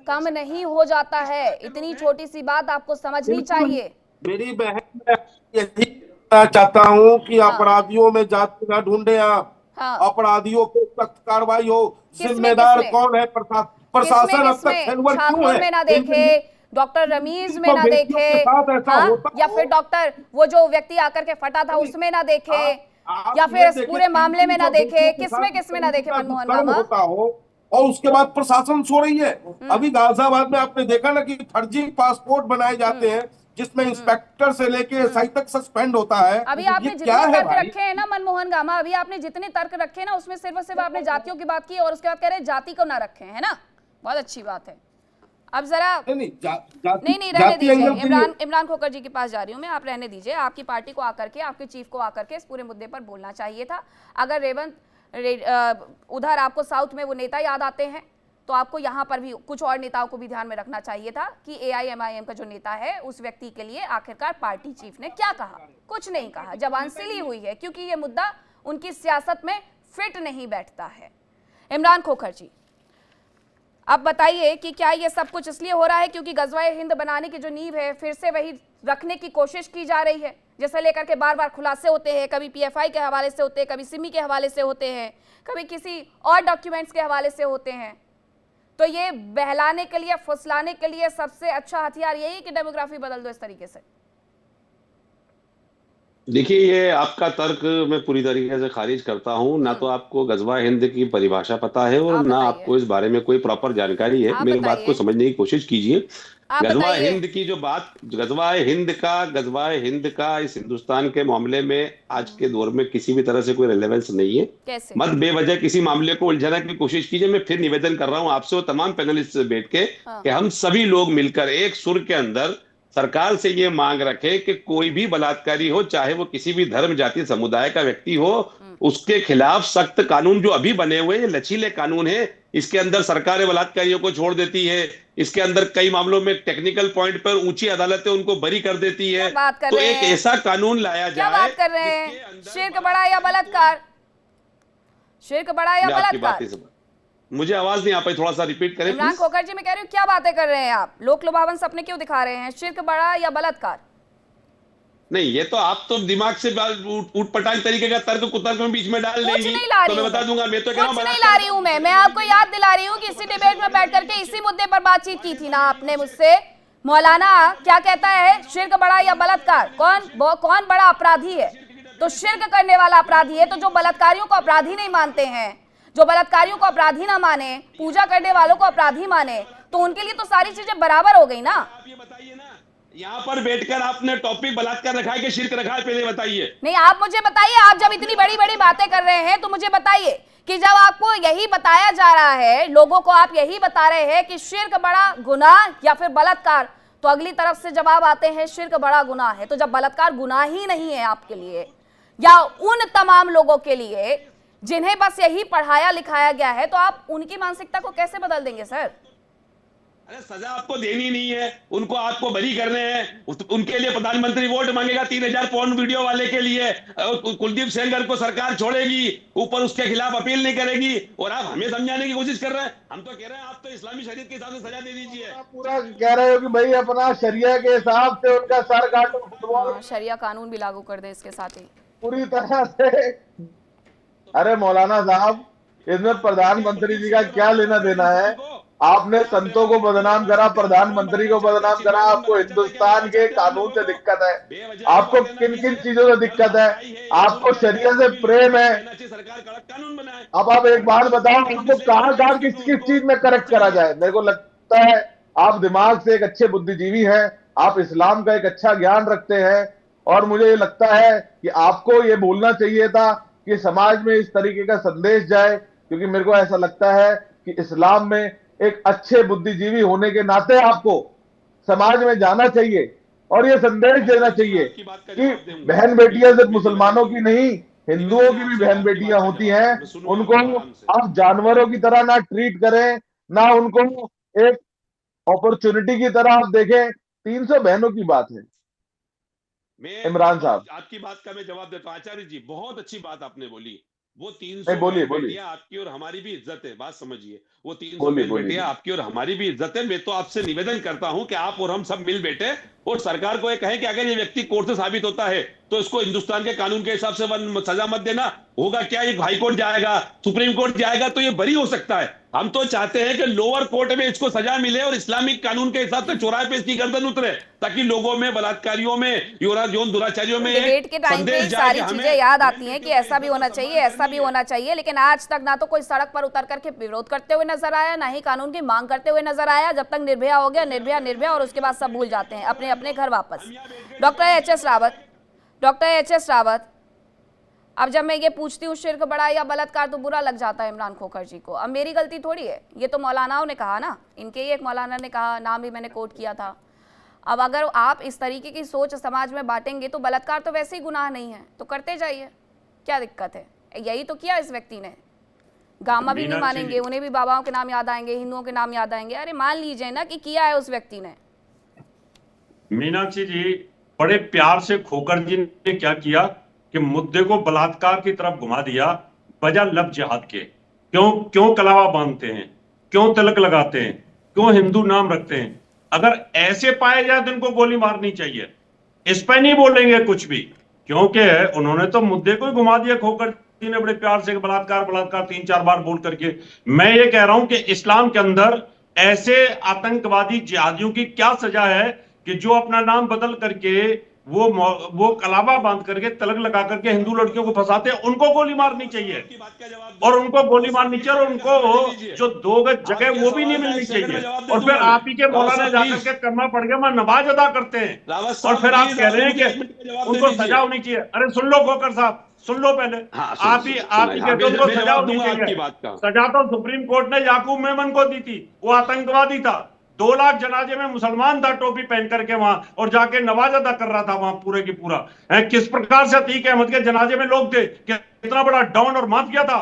कम नहीं हो जाता है। इतनी छोटी सी बात आपको समझनी चाहिए। मेरी बहन, मैं यही कहना चाहता हूँ कि अपराधियों में जाति ना ढूंढे आप। हाँ। अपराधियों पे सख्त कार्रवाई हो, किसमें जिम्मेदार किसमें कौन है, प्रशासन अब तक फेलवर क्यों ठाकुर है? में ना देखे, डॉक्टर रमीज में तो ना बेटियों देखे, के साथ ऐसा हाँ, होता या हो? फिर डॉक्टर वो जो व्यक्ति आकर के फटा था उसमें ना देखे, आप या ये फिर इस देखें, पूरे मामले में ना 300 देखे, बेटियों के किसमें साथ किसमें ना देखे का मनमोहन दुष्कर्म मामा? होता हो और उसके बाद प्रशासन सो रही है। अभी गाजियाबाद में आपने देखा ना कि फर्जी पासपोर्ट बनाए जाते हैं जिसमें इंस्पेक्टर से लेके एसआई तक सस्पेंड होता है। अभी ये आपने क्या जितने है तर्क भाई? रखे हैं ना मनमोहन गामा, अभी आपने जितने तर्क रखे ना उसमें सिर्फ और सिर्फ आपने जातियों की बात की और उसके बाद कह रहे जाति को ना रखे, है ना? बहुत अच्छी बात है। अब जरा नहीं, नहीं रहने जाति दीजिए, एंगल से इमरान खोकर जी के पास जा रही हूँ मैं, आप रहने दीजिए। आपकी पार्टी को आकर के, आपके चीफ को आकर के इस पूरे मुद्दे पर बोलना चाहिए था। अगर उधर आपको साउथ में वो नेता याद आते हैं तो आपको यहाँ पर भी कुछ और नेताओं को भी ध्यान में रखना चाहिए था कि AIMIM का जो नेता है उस व्यक्ति के लिए आखिरकार पार्टी चीफ ने क्या कहा। कुछ नहीं कहा, जबान सिली हुई है क्योंकि ये मुद्दा उनकी सियासत में फिट नहीं बैठता है। इमरान खोखर जी, अब बताइए कि क्या ये सब कुछ इसलिए हो रहा है क्योंकि गजवाए हिंद बनाने की जो नींव है फिर से वही रखने की कोशिश की जा रही है, जिसे लेकर के बार बार खुलासे होते हैं, कभी PFI के हवाले से होते हैं, कभी सिमी के हवाले से होते हैं, कभी किसी और डॉक्यूमेंट्स के हवाले से होते हैं। तो ये बहलाने के लिए, फुसलाने के लिए सबसे अच्छा हथियार यही कि डेमोग्राफी बदल दो इस तरीके से। देखिए, ये आपका तर्क मैं पूरी तरीके से खारिज करता हूं। ना तो आपको गजवा हिंद की परिभाषा पता है और आप ना बताइए। आपको इस बारे में कोई प्रॉपर जानकारी है। आप मेरी बात को बताइए। समझने की कोशिश कीजिए। आप गजवा बताइए। हिंद की जो बात, गजवा हिंद का इस हिंदुस्तान के मामले में आज के दौर में किसी भी तरह से कोई रेलेवेंस नहीं है। कैसे? मत बेवजह किसी मामले को उलझाने की कोशिश कीजिए। मैं फिर निवेदन कर रहा हूं आपसे और तमाम पैनलिस्ट से बैठ के कि हम सभी लोग मिलकर एक सुर के अंदर सरकार से ये मांग रखे कि कोई भी बलात्कारी हो, चाहे वो किसी भी धर्म, जाति, समुदाय का व्यक्ति हो, उसके खिलाफ सख्त कानून जो अभी बने हुए हैं, लचीले कानून है। इसके अंदर सरकारें बलात्कारियों को छोड़ देती है, इसके अंदर कई मामलों में टेक्निकल पॉइंट पर ऊंची अदालतें उनको बरी कर देती है। बात कर तो रहे एक हैं? ऐसा कानून लाया क्या जाए बात कर रहे जिसके हैं? अंदर शिर्क बड़ा या बलात्कार? शिर्क बड़ा या मैं आपकी बलात्कार? बातें समझ, मुझे आवाज नहीं आ पाई, थोड़ा सा रिपीट करें इमरान प्लीज। खोखर जी, मैं कह रही हूँ क्या बातें कर रहे हैं आप? लोक लुभावन सपने क्यों दिखा रहे हैं? शिर्क बड़ा या बलात्कार? नहीं, ये तो आप तो दिमाग से ऊट पटांग तरीके का तर्क कुतर्क में बीच में डाल कुछ देंगी। नहीं ला तो रही मैं हूँ बता दूंगा, मैं तो कह रहा हूं कुछ नहीं ला रही हूँ मैं आपको याद दिला रही हूँ कि इसी डिबेट में बैठ करके इसी मुद्दे पर बातचीत की थी ना आपने मुझसे। मौलाना क्या कहता है, शिर्क बड़ा या बलात्कार? कौन बड़ा अपराधी है? तो शिर्क करने वाला अपराधी है। तो जो बलात्कारियों को अपराधी नहीं मानते हैं, जो बलात्कारियों को अपराधी ना माने, पूजा करने वालों को अपराधी माने, तो उनके लिए तो सारी चीजें बराबर हो गई ना। आप ये बताइए ना, यहाँ पर बैठकर आपने टॉपिक बलात्कार रखा है कि शिर्क रखा है, पहले बताइए। नहीं, आप मुझे बताइए। आप जब इतनी बड़ी बड़ी बातें कर रहे हैं तो मुझे बताइए कि जब आपको यही बताया जा रहा है, लोगों को आप यही बता रहे हैं कि शिर्क बड़ा गुनाह या फिर बलात्कार, तो अगली तरफ से जवाब आते हैं शिर्क बड़ा गुनाह है। तो जब बलात्कार गुनाह ही नहीं है आपके लिए या उन तमाम लोगों के लिए जिन्हें बस यही पढ़ाया लिखाया गया है, तो आप उनकी मानसिकता को कैसे बदल देंगे सर? अरे सजा आपको देनी नहीं है, उनको आपको बरी करने हैं। उनके लिए प्रधानमंत्री वोट मांगेगा 3000 पॉर्न वीडियो वाले के लिए। कुलदीप सेंगर को सरकार छोड़ेगी, ऊपर उसके खिलाफ अपील नहीं करेगी, और आप हमें समझाने की कोशिश कर रहे हैं। हम तो कह रहे हैं आप तो इस्लामी शरीयत के हिसाब से सजा दे दीजिए। आप पूरा कह रहे हो कि भाई अपना शरिया के हिसाब से उनका सर काटो, शरिया कानून भी लागू कर दे इसके साथ ही पूरी तरह से। अरे मौलाना साहब, इसमें प्रधानमंत्री जी का क्या लेना देना है? आपने संतों को बदनाम करा, प्रधानमंत्री को बदनाम करा। आपको हिंदुस्तान के कानून से दिक्कत है, आपको किन किन चीजों से दिक्कत है? आपको शरीयत से प्रेम है। अब आप एक बात बताओ, आपको कहाँ किस किस चीज में करेक्ट करा जाए? मेरे को लगता है आप दिमाग से एक अच्छे बुद्धिजीवी हैं, आप इस्लाम का एक अच्छा ज्ञान रखते हैं, और मुझे ये लगता है कि आपको ये बोलना चाहिए था कि समाज में इस तरीके का संदेश जाए, क्योंकि मेरे को ऐसा लगता है कि इस्लाम में एक अच्छे बुद्धिजीवी होने के नाते आपको समाज में जाना चाहिए और ये संदेश देना चाहिए कि बहन बेटियां सिर्फ मुसलमानों की नहीं, हिंदुओं की भी बहन बेटियां होती हैं। उनको आप जानवरों की तरह ना ट्रीट करें, ना उनको एक अपॉर्चुनिटी की तरह आप देखें। 300 बहनों की बात है इमरान साहब। आपकी बात का मैं जवाब देता हूँ आचार्य जी, बहुत अच्छी बात आपने बोली। वो 300 बेटियां आपकी और हमारी भी इज्जत है, बात समझिए। वो 300 बेटियां आपकी और हमारी भी इज्जत है। मैं तो आपसे निवेदन करता हूं कि आप और हम सब मिल बैठे और सरकार को ये कहें कि अगर ये व्यक्ति कोर्ट से साबित होता है तो इसको हिंदुस्तान के कानून के हिसाब से सजा मत देना। होगा क्या, ये हाई कोर्ट जाएगा, सुप्रीम कोर्ट जाएगा तो ये बरी हो सकता है। हम तो चाहते हैं कि लोअर कोर्ट में इसको सजा मिले और इस्लामिक कानून के हिसाब से चौराहे पे इसकी गर्दन उतरे, ताकि लोगों में, बलात्कारियों में, यौन दुराचारियों में डिबेट के टाइम पे सारी चीजें याद आती हैं कि ऐसा भी होना चाहिए, ऐसा भी होना चाहिए, लेकिन आज तक ना तो कोई सड़क पर उतर करके विरोध करते हुए नजर आया, ना ही कानून की मांग करते हुए नजर आया। जब तक निर्भया हो गया, निर्भया निर्भया, और उसके बाद सब भूल जाते हैं, अपने अपने घर वापस। डॉक्टर एच एस रावत, अब जब मैं ये पूछती हूँ शिर्क बड़ा या बलात्कार तो बुरा लग जाता है इमरान खोखर जी को। अब मेरी गलती थोड़ी है, ये तो मौलानाओं ने कहा ना, इनके ही एक मौलाना ने कहा, नाम भी मैंने कोट किया था। अब अगर आप इस तरीके की सोच समाज में बांटेंगे तो बलात्कार तो वैसे ही गुनाह नहीं है, तो करते जाइए, क्या दिक्कत है। यही तो किया इस व्यक्ति ने। गामा भी नहीं मानेंगे, उन्हें भी बाबाओं के नाम याद आएंगे, हिंदुओं के नाम याद आएंगे। अरे मान लीजिए ना कि किया है उस व्यक्ति ने। मीनाक्षी जी, बड़े प्यार से खोखर जी ने क्या किया कि मुद्दे को बलात्कार की तरफ घुमा दिया, बजा लब जिहाद के। क्यों कलावा बांधते हैं, क्यों तिलक लगाते हैं, क्यों हिंदू नाम रखते हैं। अगर ऐसे पाए जाए तो इनको गोली मारनी चाहिए। इस पे नहीं बोलेंगे कुछ भी, क्योंकि उन्होंने तो मुद्दे को ही घुमा दिया। खोखर जी ने बड़े प्यार से बलात्कार 3-4 बार बोल करके। मैं ये कह रहा हूं कि इस्लाम के अंदर ऐसे आतंकवादी जिहादियों की क्या सजा है कि जो अपना नाम बदल करके वो कलावा बांध करके, तिलक लगा करके हिंदू लड़कियों को फंसाते हैं, उनको गोली मारनी चाहिए। और उनको गोली मारनी चाहिए, और उनको जो 2 गज जगह वो भी नहीं मिलनी चाहिए। और फिर आप ही के मौलाना जाकर के करना पड़ गया, मैं नमाज अदा करते हैं, और फिर आप कह रहे हैं कि उनको सजा होनी चाहिए। अरे सुन लो खोखर साहब, सुन लो पहले। आप ही कहते हो उनको सजा होनी चाहिए। सजा तो सुप्रीम कोर्ट ने याकूब मेमन को दी थी, वो आतंकवादी था। 2 लाख जनाजे में मुसलमान था टोपी पहन करके वहां, और जाके नमाज अदा कर रहा था वहां पूरे की पूरा। किस प्रकार से अतीक अहमद के जनाजे में लोग थे, कितना बड़ा डॉन और माफिया था।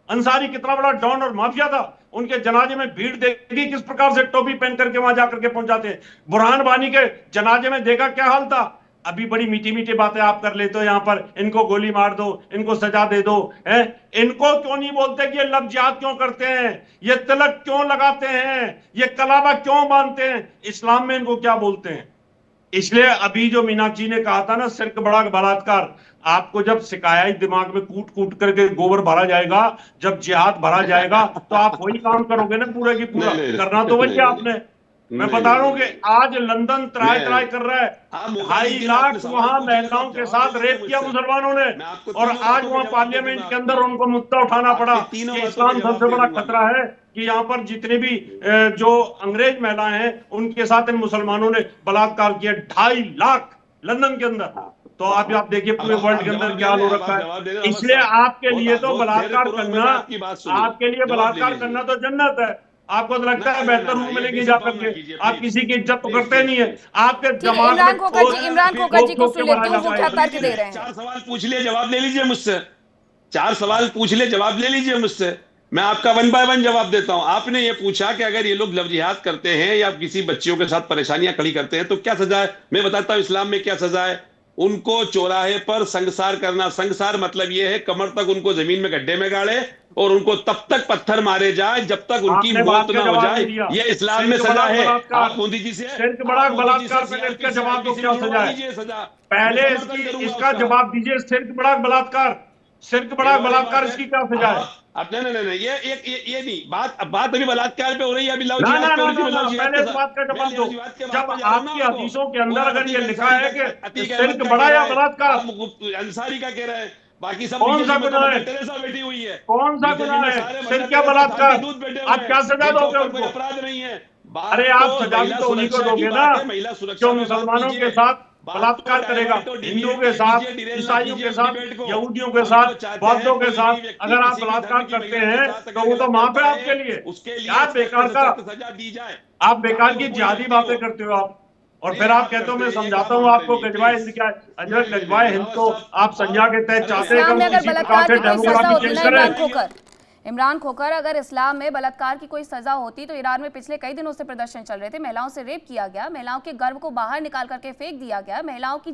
अंसारी कितना बड़ा डॉन और माफिया था, उनके जनाजे में भीड़ देखी किस प्रकार से टोपी पहन करके वहां जाकर के पहुंचाते। बुरहान वानी के जनाजे में देखा क्या हाल था। अभी बड़ी मीठी मीठी बातें आप कर लेते हो यहाँ पर, इनको गोली मार दो, इनको सजा दे दो। इनको क्यों नहीं बोलते कि ये लब जिहाद क्यों करते हैं, ये तिलक क्यों लगाते हैं, ये कलावा क्यों बांधते हैं। इस्लाम में इनको क्या बोलते हैं। इसलिए अभी जो मीनाक्षी ने कहा था ना, शिर्क बड़ा बलात्कार, आपको जब सिखाया ही दिमाग में कूट कूट करके गोबर भरा जाएगा, जब जिहाद भरा जाएगा तो आप वही काम करोगे ना पूरा की पूरा। करना तो वही आपने। मैं बता रहा हूं कि आज लंदन त्राई कर रहा है, 2.5 लाख वहां महिलाओं के साथ रेप किया मुसलमानों ने, और आज वहां पार्लियामेंट के अंदर उनको मुद्दा उठाना पड़ा कि इस्लाम सबसे बड़ा खतरा है, कि यहाँ पर जितने भी जो अंग्रेज महिलाएं हैं उनके साथ इन मुसलमानों ने बलात्कार किया। 2.5 लाख लंदन के अंदर। तो आप देखिए पूरे वर्ल्ड के अंदर क्या हो रखा है। इसलिए आपके लिए तो बलात्कार करना, आपके लिए बलात्कार करना तो जन्नत है। आपको तो लगता है बेहतर रूम मिलेंगे जाकर के, आप किसी की इज्जत तो करते नहीं है। आपके दिमाग में इमरान खोखर जी को सुन लेती हूं, वो क्या तर्क दे रहे हैं। 4 सवाल पूछ लिए, जवाब ले लीजिए मुझसे। 4 सवाल पूछ लिए, जवाब ले लीजिए मुझसे। मैं आपका 1 बाय 1 जवाब देता हूं। आपने ये पूछा कि अगर ये लोग लव जिहाद करते हैं या किसी बच्चियों के साथ परेशानियां खड़ी करते हैं तो क्या सजा है। मैं बताता हूं इस्लाम में क्या सजा है। उनको चौराहे पर संगसार करना। संगसार मतलब ये है कमर तक उनको जमीन में गड्ढे में गाड़े और उनको तब तक पत्थर मारे जाए जब तक उनकी मौत ना हो जाए। ये इस्लाम में सजा है। आप मोदी जी से बलात्कार पे जवाब दो, क्या सजा है। पहले इसका जवाब दीजिए। शिर्क बड़ा बलात्कार इसकी क्या सजा है। अब नहीं, ये नहीं बात अभी बलात्कार पे हो रही है। अभी पहले इस बात का जवाब दो। जब आपकी हदीसों के अंदर अगर ये लिखा है कि शिर्क बड़ा या बलात्कार, अंसारी का कह रहे हैं, बाकी सब कौन सा गुनाह है, बैठी हुई है, कौन सा गुनाह है, शिर्क क्या बलात्कार, आप क्या सजा दोगे उनको। अपराध नहीं है। अरे आप सजा भी तो उन्हीं को दोगे ना जो मुसलमानों के साथ बलात्कार करेगा, हिंदुओं के साथ, ईसाइयों के साथ, यहूदियों के साथ, बौद्धों के साथ। अगर आप बलात्कार करते हैं तो वो तो माफ है आपके लिए। क्या बेकार का, आप बेकार की जिहादी बातें करते हो आप। और फिर आप कहते हो मैं समझाता हूँ आपको, गजवाए हिंद क्या अजरक गजवाए हिंद तो आप संज्ञा के तहत चाहते हैं। इमरान खोखर, अगर इस्लाम में बलात्कार की कोई सजा होती तो ईरान में पिछले कई दिनों से प्रदर्शन चल रहे थे। महिलाओं से रेप किया गया, महिलाओं के गर्भ को बाहर निकाल करके फेंक दिया गया, महिलाओं की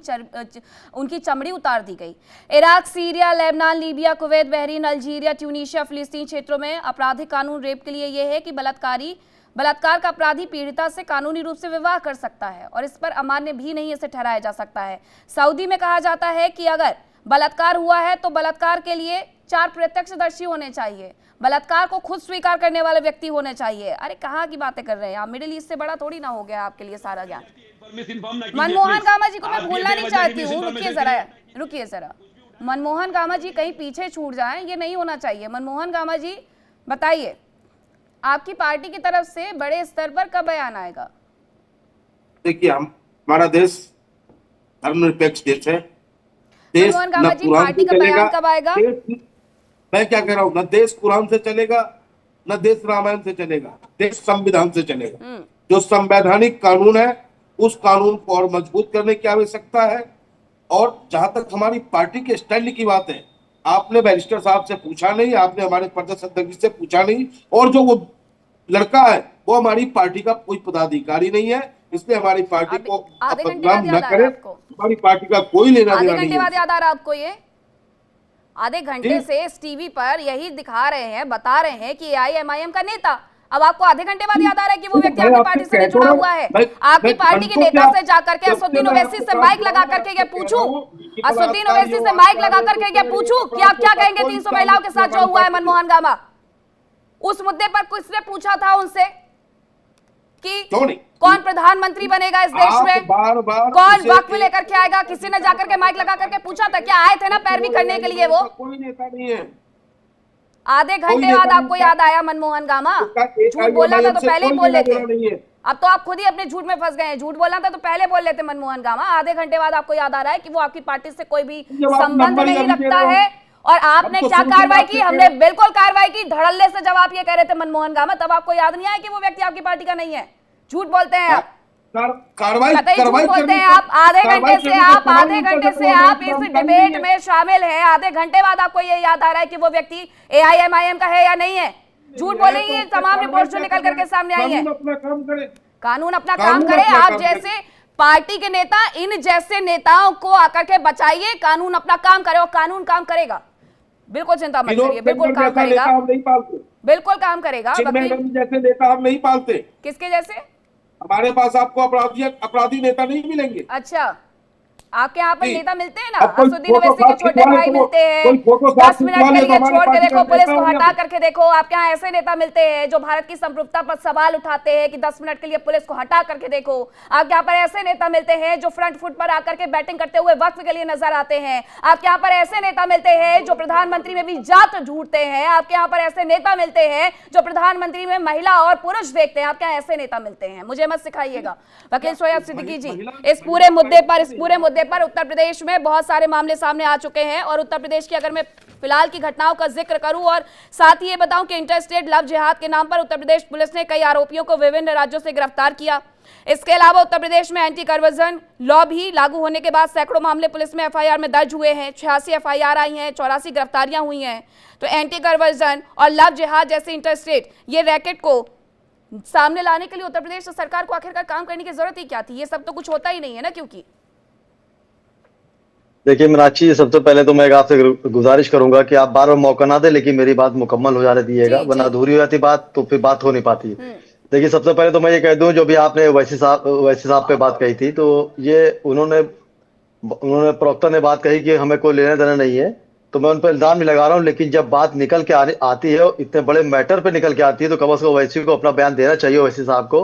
उनकी चमड़ी उतार दी गई। Iraq, Syria, Lebanon, Libya, Kuwait, Bahrain, Algeria, Tunisia, फिलिस्तीन क्षेत्रों में आपराधिक कानून रेप के लिए यह है कि बलात्कारी बलात्कार का अपराधी पीड़िता से कानूनी रूप से विवाह कर सकता है और इस पर अमान्य भी नहीं इसे ठहराया जा सकता है। सऊदी में कहा जाता है कि अगर बलात्कार हुआ है तो बलात्कार के लिए 4 प्रत्यक्षदर्शी होने चाहिए, बलात्कार को खुद स्वीकार करने वाले व्यक्ति होने चाहिए। अरे कहाँ की बातें कर रहे हैं आप, मिडिल ईस्ट से बड़ा थोड़ी ना हो गया आपके लिए सारा ज्ञान। मनमोहन गामा जी को मैं भूलना नहीं चाहती हूँ, रुकिए जरा मनमोहन गामा जी कहीं पीछे छूट जाएं, ये नहीं होना चाहिए। मनमोहन गामा जी बताइए, आपकी पार्टी की तरफ से बड़े स्तर पर कब बयान आएगा? देखिए, हमारा देश धर्मनिरपेक्ष देश है। देश मनमोहन गामा न जी, कुरान पार्टी से का बयान चलेगा, कब आएगा? मैं क्या कह रहा हूँ, न देश कुरान से चलेगा, न देश रामायण से चलेगा, देश संविधान से चलेगा। जो संवैधानिक कानून है उस कानून को और मजबूत करने की आवश्यकता है। और जहां तक हमारी पार्टी के स्टैंड की बात है, आपने बैरिस्टर साहब से पूछा नहीं, आपने हमारे प्रदेश अध्यक्ष से पूछा नहीं, और जो वो लड़का है वो हमारी पार्टी का कोई पदाधिकारी नहीं है, इसलिए हमारी पार्टी को बदनाम न करे। हमारी पार्टी का कोई लेना देना नहीं है। आधे घंटे बाद याद आ रहा आपको? ये आधे घंटे से इस टीवी पर यही दिखा रहे हैं, बता रहे हैं कि AIMIM का नेता। अब आपको आधे घंटे बाद याद आ रहा है कि वो व्यक्ति आपकी पार्टी से नहीं जुड़ा हुआ है। आपकी पार्टी के नेता से जाकर के असदुद्दीन ओवैसी से माइक लगा करके ये पूछूं, असदुद्दीन ओवैसी से माइक लगा करके ये पूछूं कि आप क्या कहेंगे 300 महिलाओं के साथ जो हुआ है मनमोहन गामा? उस मुद्दे पर किसने पूछा था उनसे कि कौन प्रधानमंत्री बनेगा इस देश में, कौन वक्फ लेकर के आएगा? किसी ने जाकर के माइक लगा करके पूछा था? क्या आए थे ना पैरवी करने के लिए? वो कोई नेता नहीं है। आधे घंटे बाद आपको याद आया मनमोहन गामा? झूठ बोलना था तो पहले ही बोल लेते। अब तो आप खुद ही अपने झूठ में फंस गए हैं। झूठ बोलना था तो पहले बोल लेते मनमोहन गामा। आधे घंटे बाद आपको याद आ रहा है कि वो आपकी पार्टी से कोई भी संबंध नहीं रखता है। और आपने क्या कार्रवाई की? हमने बिल्कुल कार्रवाई की धड़ल्ले से। जब आप ये कह रहे थे मनमोहन गामा, तब आपको याद नहीं आया कि वो व्यक्ति आपकी पार्टी का नहीं है? झूठ बोलते हैं आप, कार्रवाई बोलते हैं आप। आधे घंटे से आप इस डिबेट में शामिल हैं। आधे घंटे बाद आपको ये याद आ रहा है कि वो व्यक्ति AIMIM का है या नहीं है? झूठ बोलेंगे। तमाम रिपोर्ट जो निकल करके सामने आई है। कानून अपना काम करे। आप जैसे पार्टी के नेता इन जैसे नेताओं को आकर के बचाइए। कानून अपना काम करे और कानून काम करेगा। बिल्कुल चिंता मत करिए, बिल्कुल काम करेगा, बिल्कुल काम करेगा। जैसे नेता हम नहीं पालते। किसके जैसे? हमारे पास आपको अपराधी नेता नहीं मिलेंगे। अच्छा, आपके यहाँ पर नेता मिलते हैं ना? असदुद्दीन ओवैसी के छोटे भाई मिलते हैं। 10 मिनट के लिए छोड़ के देखो, पुलिस को हटा करके देखो। आपके यहाँ ऐसे नेता मिलते हैं जो भारत की संप्रभुता पर सवाल उठाते हैं कि 10 मिनट के लिए पुलिस को हटा करके देखो। आपके यहाँ पर ऐसे नेता मिलते हैं जो फ्रंट फुट पर आकर के बैटिंग करते हुए वक्फ के लिए नजर आते हैं। आपके यहाँ पर ऐसे नेता मिलते हैं जो प्रधानमंत्री में भी जात ढूंढते हैं। आपके यहाँ पर ऐसे नेता मिलते हैं जो प्रधानमंत्री में महिला और पुरुष देखते हैं। आपके यहाँ ऐसे नेता मिलते हैं। मुझे मत सिखाइएगा। वकील शोएब सिद्दीकी जी, इस पूरे मुद्दे पर उत्तर प्रदेश में बहुत सारे मामले सामने आ चुके हैं। और उत्तर प्रदेश की अगर मैं फिलहाल की घटनाओं का जिक्र करूं और साथ ही ये बताऊं कि इंटरस्टेट लव जिहाद के नाम पर उत्तर प्रदेश पुलिस ने कई आरोपियों को विभिन्न राज्यों से गिरफ्तार किया। इसके अलावा उत्तर प्रदेश में एंटी कन्वर्जन लॉ भी लागू होने के बाद सैकड़ों मामले पुलिस में FIR में दर्ज हुए हैं। 86 FIR आई हैं, 84 गिरफ्तारियां हुई हैं। तो एंटी कन्वर्जन और लव जिहाद जैसे इंटरस्टेट ये रैकेट को सामने लाने के लिए उत्तर प्रदेश सरकार को आखिरकार काम करने की जरूरत ही क्या थी? ये सब तो कुछ होता ही नहीं है ना। क्योंकि देखिए मीनाक्षी, सबसे पहले तो मैं आपसे गुजारिश करूंगा कि आप बार बार मौका ना दे, लेकिन मेरी बात मुकम्मल हो जाने दीजिएगा, वरना अधूरी हो जाती बात तो फिर बात हो नहीं पाती। देखिए, सबसे पहले तो मैं ये कह दूं, जो भी आपने ओवैसी साहब पे बात कही थी, तो ये उन्होंने प्रवक्ता ने बात कही कि हमें कोई लेना देना नहीं है, तो मैं उन पर इल्जाम नहीं लगा रहा हूँ। लेकिन जब बात निकल के आती है, इतने बड़े मैटर पे निकल के आती है, तो कम से कम ओवैसी को अपना बयान देना चाहिए, ओवैसी साहब को,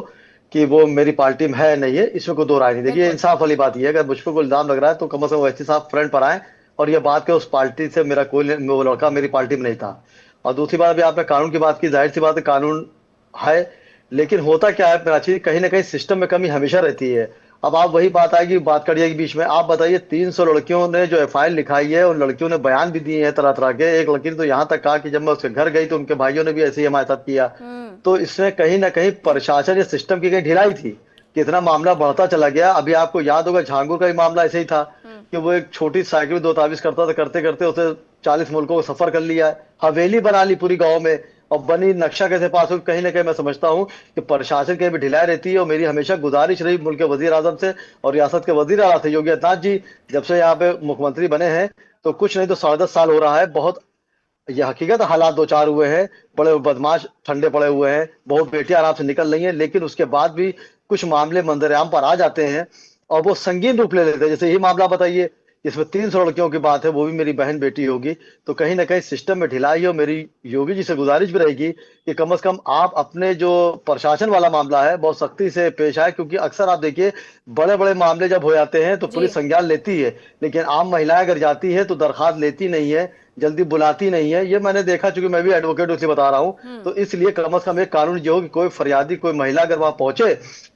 कि वो मेरी पार्टी में है नहीं है। इसमें कोई दो राय नहीं। देखिए, इंसाफ वाली बात यह है, अगर मुझ पर कोई इल्जाम लग रहा है तो कम से कम ओवैसी साहब फ्रंट पर आए और ये बात के उस पार्टी से मेरा कोई, वो लड़का मेरी पार्टी में नहीं था। और दूसरी बात, अभी आपने कानून की बात की, जाहिर सी बात है कानून है, लेकिन होता क्या है मीनाक्षी, कहीं ना कहीं सिस्टम में कमी हमेशा रहती है। अब आप वही बात आएगी, बात करिएगी बीच में। आप बताइए, 300 लड़कियों ने जो FIR लिखाई है, उन लड़कियों ने बयान भी दिए हैं तरह तरह के। एक लड़की ने तो यहाँ तक कहा कि जब मैं उसके घर गई तो उनके भाइयों ने भी ऐसे ही हमारे साथ किया। तो इसमें कहीं ना कहीं प्रशासन या सिस्टम की कहीं ढिलाई थी, कितना मामला बढ़ता चला गया। अभी आपको याद होगा, झांगुर का भी मामला ऐसे ही था कि वो एक छोटी साइकिल 2 ताबीज करता था, करते करते उसे 40 मुल्कों को सफर कर लिया है, हवेली बना ली पूरी गांव में, और बनी नक्शा कैसे पास हो। कहीं ना कहीं मैं समझता हूं कि प्रशासन की भी ढिलाई रहती है। और मेरी हमेशा गुजारिश रही मुल्क के वजीर आजम से और रियासत के वजीर आला थे, योगी आदित्यनाथ जी जब से यहाँ पे मुख्यमंत्री बने हैं, तो कुछ नहीं तो 10.5 साल हो रहा है, बहुत ये हकीकत हालात दो चार हुए हैं, बड़े बदमाश ठंडे पड़े हुए हैं, बहुत बेटियां आराम से निकल रही हैं, लेकिन उसके बाद भी कुछ मामले मंजरेआम पर आ जाते हैं और वो संगीन रूप ले लेते हैं। जैसे यही मामला बताइए, इसमें 300 लड़कियों की बात है, वो भी मेरी बहन बेटी होगी, तो कहीं ना कहीं सिस्टम में ढिलाई है। और मेरी योगी जी से गुजारिश भी रहेगी कि कम से कम आप अपने जो प्रशासन वाला मामला है बहुत सख्ती से पेश आए, क्योंकि अक्सर आप देखिए बड़े बड़े मामले जब हो जाते हैं तो जी। पुलिस संज्ञान लेती है, लेकिन आम महिलाएं अगर जाती है तो दरखास्त लेती नहीं है, जल्दी बुलाती नहीं है। ये मैंने देखा, चूंकि मैं भी एडवोकेट उससे बता रहा हूँ, तो इसलिए कम से कम एक कानून ये हो कि कोई फरियादी कोई महिला अगर वहां पहुंचे,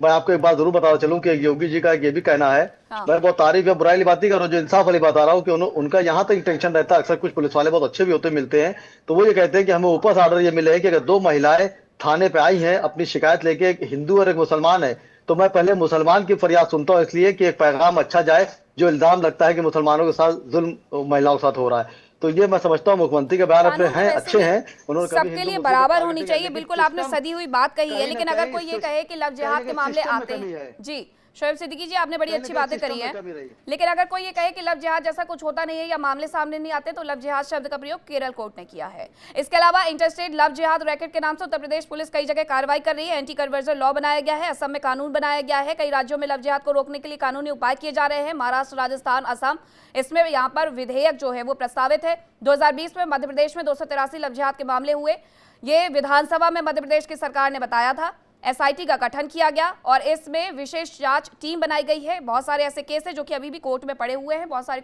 मैं आपको एक बात जरूर बताता चलूं कि योगी जी का ये भी कहना है, हाँ। मैं बहुत तारीफ या बुराई वाली बात नहीं कर रहा हूँ, जो इंसाफ वाली बता रहा हूँ कि उनका यहाँ तक टेंशन रहता है। अक्सर कुछ पुलिस वाले बहुत अच्छे भी होते मिलते हैं, तो वो ये कहते हैं कि हमें ऊपर से ऑर्डर ये मिले हैं कि अगर 2 महिलाएं थाने पे आई हैं अपनी शिकायत लेके, एक हिंदू और एक मुसलमान है, तो मैं पहले मुसलमान की फरियाद सुनता हूँ, इसलिए कि एक पैगाम अच्छा जाए, जो इल्जाम लगता है कि मुसलमानों के साथ जुल्म महिलाओं के साथ हो रहा है। तो ये मैं समझता हूँ मुख्यमंत्री के बयान अपने कानून हैं, वैसे अच्छे भी हैं, उन्होंने कभी सबके हिंदू लिए मुस्लिम बराबर को होनी target चाहिए, किया, बिल्कुल लेकिन आपने system सदी हुई बात कही है, कहीं ना लेकिन अगर कहीं कोई ये कहे कि लव जिहाद के कहीं मामले system में आते कमी हैं, है। जी शोएब सिद्दीकी जी आपने बड़ी कहीं ना अच्छी कहीं बातें system करी में हैं, कमी रही। लेकिन अगर कोई ये कहे कि लव जिहाद जैसा कुछ होता नहीं है या मामले सामने नहीं आते, तो लव जिहाद शब्द का प्रयोग केरल कोर्ट ने किया है। इसके अलावा इंटरस्टेट लव जिहाद रैकेट के नाम से उत्तर प्रदेश पुलिस कई जगह कार्रवाई कर रही है। एंटी कन्वर्जन लॉ बनाया गया है, असम में कानून बनाया गया है, कई राज्यों में लव जिहाद को रोकने के लिए कानूनी उपाय किए जा रहे हैं, महाराष्ट्र, राजस्थान, असम, इसमें यहाँ पर विधेयक जो है वो प्रस्तावित है। 2020 में मध्य प्रदेश में 283 लव जिहाद के मामले हुए, ये विधानसभा में मध्य प्रदेश की सरकार ने बताया था। एसआईटी का गठन किया गया और इसमें विशेष जांच टीम बनाई गई है। बहुत सारे ऐसे केस हैं जो कि अभी भी कोर्ट में पड़े हुए हैं, बहुत सारे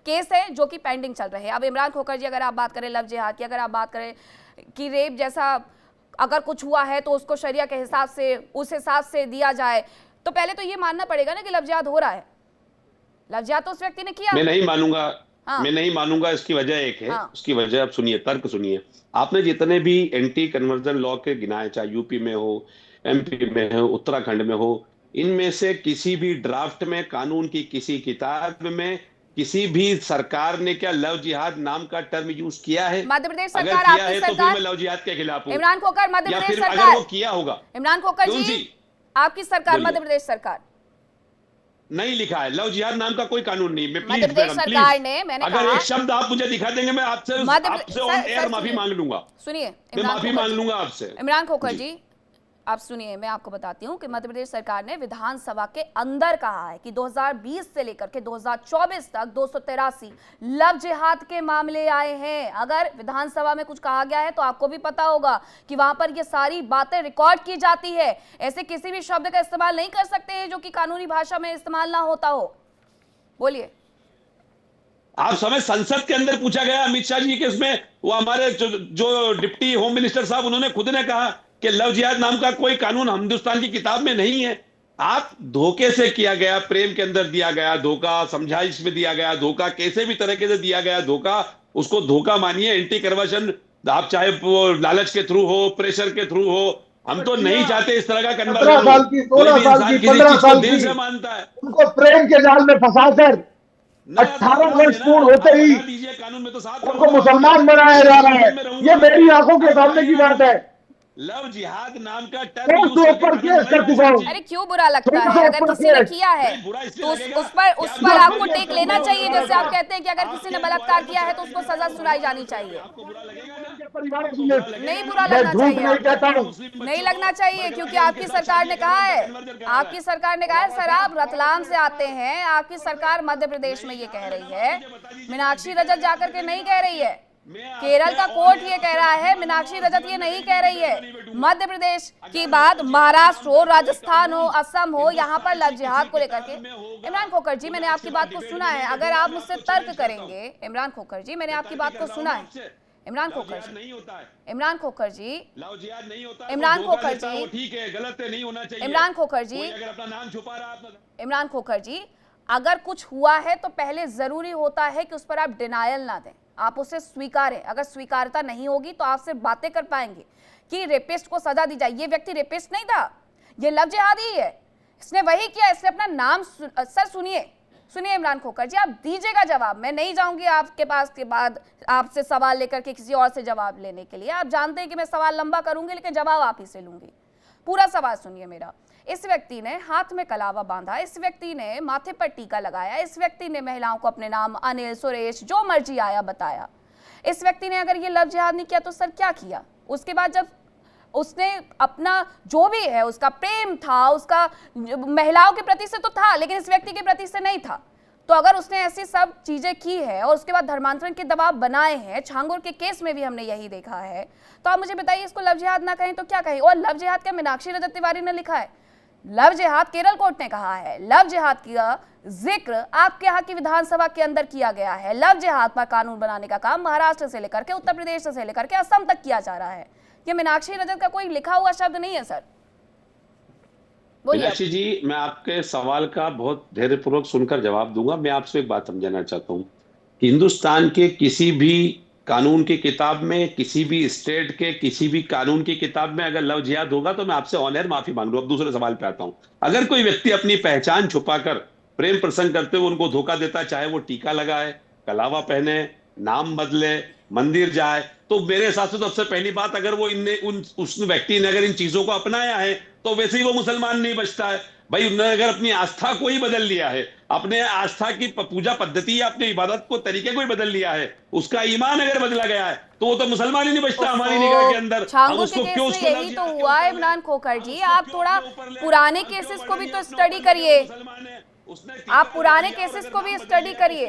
केस हैं जो कि पेंडिंग चल रहे हैं। अब इमरान खोखर जी, अगर आप बात करें लव जिहाद की, अगर आप बात करें कि रेप जैसा अगर कुछ हुआ है तो उसको शरिया के हिसाब से, उस हिसाब से दिया जाए, तो पहले तो ये मानना पड़ेगा ना कि लव जिहाद हो रहा है। लव जिहाद तो उस व्यक्ति ने किया। मैं नहीं मानूंगा। हाँ। मैं नहीं मानूंगा, इसकी वजह एक है। हाँ। उसकी वजह आप सुनिए, तर्क सुनिए। आपने जितने भी एंटी कन्वर्जन लॉ के गिनाए, चाहे यूपी में हो, एमपी में हो, उत्तराखंड में हो, इनमें से किसी भी ड्राफ्ट में, कानून की किसी किताब में, किसी भी सरकार ने क्या लव जिहाद नाम का टर्म यूज किया है? मध्य प्रदेश अगर सरकार, किया आपकी है तो फिर सरकार, मैं लव जिहाद के खिलाफ हूँ। इमरान खोखर, मध्य या प्रदेश फिर अगर सरकार, वो किया होगा, इमरान खोखर कौन जी, सी? आपकी सरकार, बोलिए। मध्य प्रदेश सरकार, नहीं लिखा है लव जिहाद नाम का कोई कानून नहीं। मैं मध्य प्लीज प्रदेश मैडम, सरकार प्लीज, ने, मैंने अगर कहा, एक शब्द आप मुझे दिखा देंगे, मैं आपसे ऑन एयर माफी सुनिए, मांग लूंगा। सुनिए मैं इमरान माफी खोखर मांग जी, लूंगा आपसे। इमरान खोखर जी आप सुनिए, मैं आपको बताती हूं कि मध्य प्रदेश सरकार ने विधानसभा के अंदर कहा है कि 2020 से लेकर के 2024 तक 283 लव जिहाद के मामले आए हैं। अगर विधानसभा में कुछ कहा गया है तो आपको भी पता होगा कि वहां पर ये सारी बातें रिकॉर्ड की जाती है। ऐसे किसी भी शब्द का इस्तेमाल नहीं कर सकते हैं जो कि कानूनी भाषा में इस्तेमाल ना होता हो। बोलिए। आप समय संसद के अंदर पूछा गया अमित शाह जी के, इसमें वो हमारे जो डिप्टी होम मिनिस्टर साहब, उन्होंने खुद ने कहा कि लव जिहाद नाम का कोई कानून हिंदुस्तान की किताब में नहीं है। आप धोखे से किया गया, प्रेम के अंदर दिया गया धोखा, समझाइश में दिया गया धोखा, कैसे भी तरीके से दिया गया धोखा, उसको धोखा मानिए। एंटी कन्वर्जन, आप चाहे वो लालच के थ्रू हो, प्रेशर के थ्रू हो, हम तो नहीं चाहते इस तरह का 17 साल की, 16 साल की, 15 साल दिल की, से मानता है। उनको प्रेम के जाल में फंसाकर 18 वर्ष पूर्ण होते ही कानून में तो साथ उनको मुसलमान बनाया जा रहा है। ये मेरी आंखों के सामने की बात है। लव जिहाद नाम का ऊपर केस कर चुका हूं। अरे क्यों बुरा लगता है? अगर किसी ने किया है तो उस पर आपको टेक लेना चाहिए। जैसे आप कहते हैं कि अगर किसी ने बलात्कार किया है तो उसको सजा सुनाई जानी चाहिए। नहीं बुरा लगना चाहिए, नहीं लगना चाहिए, क्योंकि आपकी सरकार ने कहा है, आपकी सरकार ने कहा है सर आप रतलाम से आते हैं, आपकी सरकार मध्य प्रदेश में ये कह रही है। मीनाक्षी रजत जाकर के नहीं कह रही है, केरल का कोर्ट ये कह रहा है, मीनाक्षी रजत ये नहीं कह रही है। मध्य प्रदेश की बात महाराष्ट्र हो, राजस्थान हो, असम हो, यहाँ पर लव जिहाद को लेकर के। इमरान खोखर जी, मैंने आपकी बात को सुना है, अगर आप मुझसे तर्क करेंगे, इमरान खोखर जी, मैंने आपकी बात को सुना है। इमरान खोखर जी, इमरान खोखर जी, इमरान खोखर जी, ठीक है, गलत नहीं होना चाहिए। इमरान खोखर जी, अगर अपना नाम छुपा रहा, इमरान खोखर जी, अगर कुछ हुआ है तो पहले जरूरी होता है कि उस पर आप डिनायल ना दें, आप उसे स्वीकारें। अगर स्वीकारता नहीं होगी तो आप सिर्फ बातें कर पाएंगे कि रेपिस्ट को सजा दी जाए। ये व्यक्ति रेपिस्ट नहीं था, ये लव जिहादी है, इसने वही किया, इसने अपना नाम सर सुनिए इमरान खोखर जी, आप दीजिएगा जवाब। मैं नहीं जाऊंगी आपके पास के बाद आपसे सवाल लेकर के किसी और से जवाब लेने के लिए। आप जानते हैं कि मैं सवाल लंबा करूंगी लेकिन जवाब आप ही से लूंगी। पूरा सवाल सुनिए मेरा। इस व्यक्ति ने हाथ में कलावा बांधा, इस व्यक्ति ने माथे पर टीका लगाया, इस व्यक्ति ने महिलाओं को अपने नाम अनिल, सुरेश, जो मर्जी आया बताया, इस व्यक्ति ने अगर ये लव जिहाद नहीं किया तो सर क्या किया? उसके बाद जब उसने अपना जो भी है, उसका प्रेम था, उसका महिलाओं के प्रति से तो था, लेकिन इस व्यक्ति के प्रति से नहीं था। तो अगर उसने ऐसी सब चीजें की है और उसके बाद धर्मांतरण के दबाव बनाए हैं, छांगुर के केस में भी हमने यही देखा है, तो आप मुझे बताइए इसको लव जिहाद ना कहें तो क्या कहें? और लव जिहाद क्या मीनाक्षी रजत तिवारी ने लिखा है? लव जिहाद केरल कोर्ट ने कहा है। लव जिहाद का जिक्र आपके यहाँ की विधानसभा के अंदर किया गया है। लव जिहाद पर कानून बनाने का काम महाराष्ट्र से लेकर के, उत्तर प्रदेश से लेकर के असम तक किया जा रहा है। ये मीनाक्षी रजत का कोई लिखा हुआ शब्द नहीं है सर। मीनाक्षी जी, मैं आपके सवाल का बहुत धैर्यपूर्वक सुनकर जवाब दूंगा। मैं आपसे एक बात समझाना चाहता हूं कि हिंदुस्तान के किसी भी कानून की किताब में, किसी भी स्टेट के किसी भी कानून की किताब में अगर लव जिहाद होगा तो मैं आपसे ऑन एयर माफी मांग लूं। अब दूसरे सवाल पे आता हूं। अगर कोई व्यक्ति अपनी पहचान छुपाकर प्रेम प्रसंग करते हुए उनको धोखा देता, चाहे वो टीका लगाए, कलावा पहने, नाम बदले, मंदिर जाए, तो मेरे हिसाब से तो सबसे पहली बात, अगर वो उस व्यक्ति ने अगर इन चीजों को अपनाया है तो वैसे ही वो मुसलमान नहीं बचता है। भाई उन्होंने अगर अपनी आस्था को ही बदल लिया है, अपने आस्था की पूजा पद्धति या अपने इबादत को तरीके को ही बदल लिया है, उसका ईमान अगर बदला गया है तो वो तो मुसलमान ही नहीं बचता हमारी निगाह के अंदर। छांगुर के केस में यही तो हुआ है इमरान खोखर जी। आप थोड़ा पुराने केसेस को भी तो स्टडी करिए, आप पुराने केसेस को भी स्टडी करिए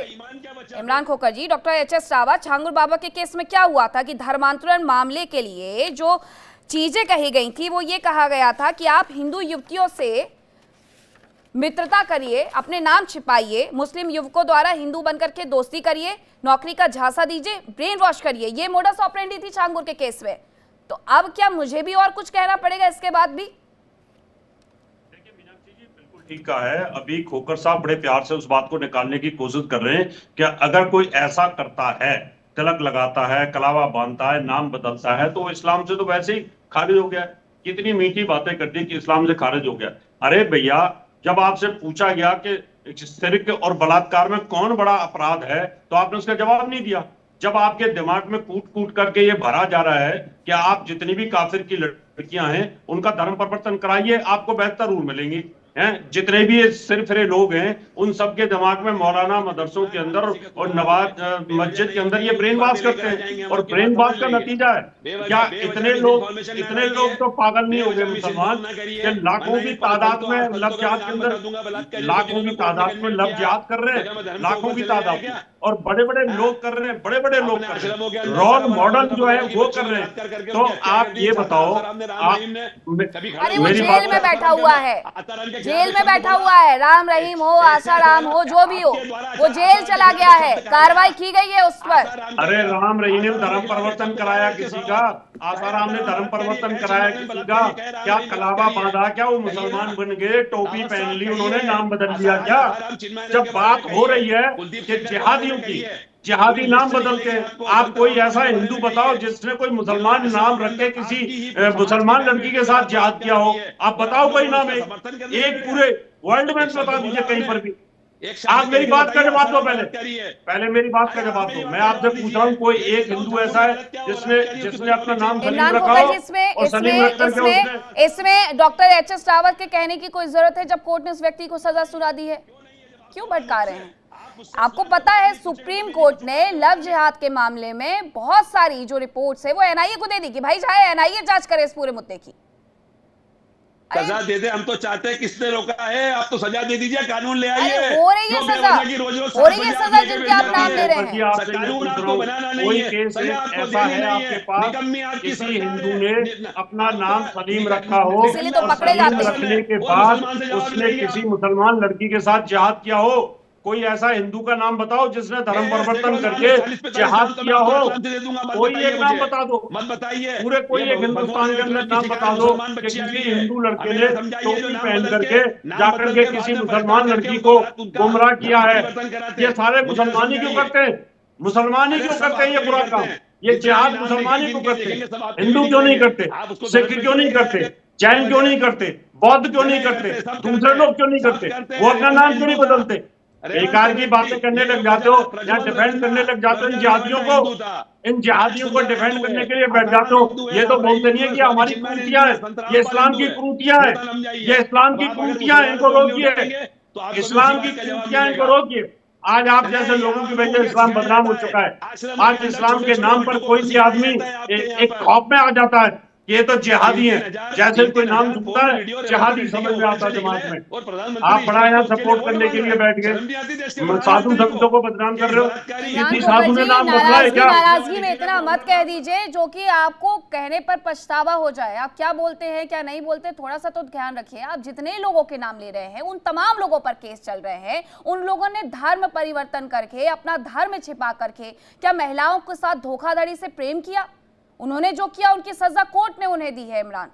इमरान खोखर जी। Doctor H S. रावत, छांगुर बाबा के केस में क्या हुआ था कि धर्मांतरण मामले के लिए जो चीजें कही गई थी वो ये कहा गया था कि आप हिंदू युवतियों से मित्रता करिए, अपने नाम छिपाइए, मुस्लिम युवकों द्वारा हिंदू बनकर के दोस्ती करिए, नौकरी का झांसा दीजिए, ब्रेन वॉश करिए। ये मोडस ऑपरेंडी थी छांगुर के केस में। तो अब क्या मुझे भी और कुछ कहना पड़ेगा इसके बाद भी? ठीक कहा है। अभी खोखर साहब बड़े प्यार से उस बात को निकालने की कोशिश कर रहे हैं कि अगर कोई ऐसा करता है, तिलक लगाता है, कलावा बांधता है, नाम बदलता है, तो इस्लाम से तो वैसे ही खारिज हो गया है। कितनी मीठी बातें कर दी कि इस्लाम से खारिज हो गया। अरे भैया, जब आपसे पूछा गया कि शिर्क और बलात्कार में कौन बड़ा अपराध है तो आपने उसका जवाब नहीं दिया। जब आपके दिमाग में कूट कूट करके ये भरा जा रहा है कि आप जितनी भी काफिर की लड़कियां हैं उनका धर्म परिवर्तन कराइए, आपको बेहतर रूल मिलेंगी। हैं जितने भी सिर फिरे लोग हैं उन सबके दिमाग में मौलाना मदरसों के अंदर और नवाज मस्जिद के अंदर ये ब्रेन वॉश करते हैं। और ब्रेन वॉश का नतीजा है क्या? इतने लोग तो पागल नहीं हो गए मुसलमान कि लाखों की तादाद में लव जिहाद के अंदर, लाखों की तादाद में लव जिहाद कर रहे हैं, लाखों की तादाद में, और बड़े बड़े लोग कर रहे हैं, बड़े बड़े लोग कर रहे हैं, रोल मॉडल जो है वो कर रहे हैं। तो आप ये बताओ, अरे वो जेल में बैठा हुआ है, जेल में बैठा हुआ है, राम रहीम हो, आशा राम हो, जो भी हो, वो जेल चला गया है, कार्रवाई की गई है उस पर। अरे राम रहीम ने धर्म परिवर्तन कराया किसी का, आशा राम ने धर्म परिवर्तन कराया किसी का? क्या कलावा बांधा? क्या वो मुसलमान बन गए? टोपी पहन ली उन्होंने, नाम बदल दिया क्या? जब बात हो रही है कि जिहादियों की, जिहादी नाम बदलते हैं, आप कोई ऐसा हिंदू बताओ जिसने कोई मुसलमान नाम रख के किसी मुसलमान लड़की के साथ जिहाद किया हो? आप बताओ कोई नाम है? एक पूरे वर्ल्ड में बता दीजिए कहीं पर भी। आप मेरी बात का जवाब दो, पहले मेरी बात का जवाब दो। मैं आपसे पूछ रहा हूँ, कोई एक हिंदू ऐसा है जिसने अपना नाम सलीम रखा हो? इसमें डॉक्टर एच.एस. रावत के कहने की कोई जरूरत है जब कोर्ट ने उस व्यक्ति को सजा सुना दी है? क्यों भटका रहे हैं? आपको पता है सुप्रीम कोर्ट ने लव जिहाद के मामले में बहुत सारी जो रिपोर्ट्स है वो एनआईए को दे दी कि भाई चाहे एनआईए जांच करे इस पूरे मुद्दे की। सजा दे दे, हम तो चाहते हैं, किसने रोका है? आप तो सजा दे दीजिए, कानून ले आइए। हो रही है सजा, हो रही है सजा जिनके आप नाम ले रहे हैं। कानून आपको बनाना नहीं है, सजा आपको देनी नहीं है। किसी हिंदू ने अपना नाम सलीम रखा हो, इसलिए तो पकड़े जाते हैं। रखने के बाद उसने किसी मुसलमान लड़की के साथ जिहाद किया हो, कोई ऐसा हिंदू का नाम बताओ जिसने धर्म परिवर्तन करके जिहाद किया हो? कोई एक नाम बता दो, मत बताइए। पूरे कोई एक हिंदुस्तान के अंदर नाम बता दो कि किसी हिंदू लड़के ने टोपी पहन करके जाकर के किसी मुसलमान लड़की को गुमराह किया है। ये सारे मुसलमान ही क्यों करते हैं? मुसलमान ही क्यों करते हैं ये बुरा काम? ये जिहाद मुसलमान ही क्यों करते हैं? हिंदू क्यों नहीं करते? सिख क्यों नहीं करते? जैन क्यों नहीं करते? बौद्ध क्यों नहीं करते? दूसरे लोग क्यों नहीं करते? वो अपना नाम क्यों नहीं बदलते? बेकार की बातें करने लग जाते हो या डिफेंड करने लग जाते हो इन जिहादियों को, इन जिहादियों को डिफेंड करने के लिए बैठ जाते हो। ये तो बोलते नहीं है कि हमारी कुरीतियां हैं, ये इस्लाम की कुरीतियां हैं, ये इस्लाम की कुरीतियां हैं, इनको रोकिए, इस्लाम की कुरीतियां इनको रोकिए। आज आप जैसे लोगों की वजह से इस्लाम बदनाम हो चुका है। आज इस्लाम के नाम पर कोई भी आदमी एक खौफ में आ जाता है, ये तो जिहादी है, जैसे कोई नाम सुनता है जिहादी समझ में आता है दिमाग में। आप बड़ा यहाँ सपोर्ट करने के लिए बैठ गए, साधु संतों को बदनाम कर रहे हो। किसी साधु ने नाम बदला है क्या? नाराजगी में इतना मत कह दीजिए जो कि आपको कहने पर पछतावा हो जाए। आप क्या बोलते हैं क्या नहीं बोलते, थोड़ा सा तो ध्यान रखिए। आप जितने लोगों के नाम ले रहे हैं उन तमाम लोगों पर केस चल रहे हैं। उन लोगों ने धर्म परिवर्तन करके, अपना धर्म छिपा करके क्या महिलाओं के साथ धोखाधड़ी से प्रेम किया? उन्होंने जो किया उनकी सजा कोर्ट ने उन्हें दी है इमरान,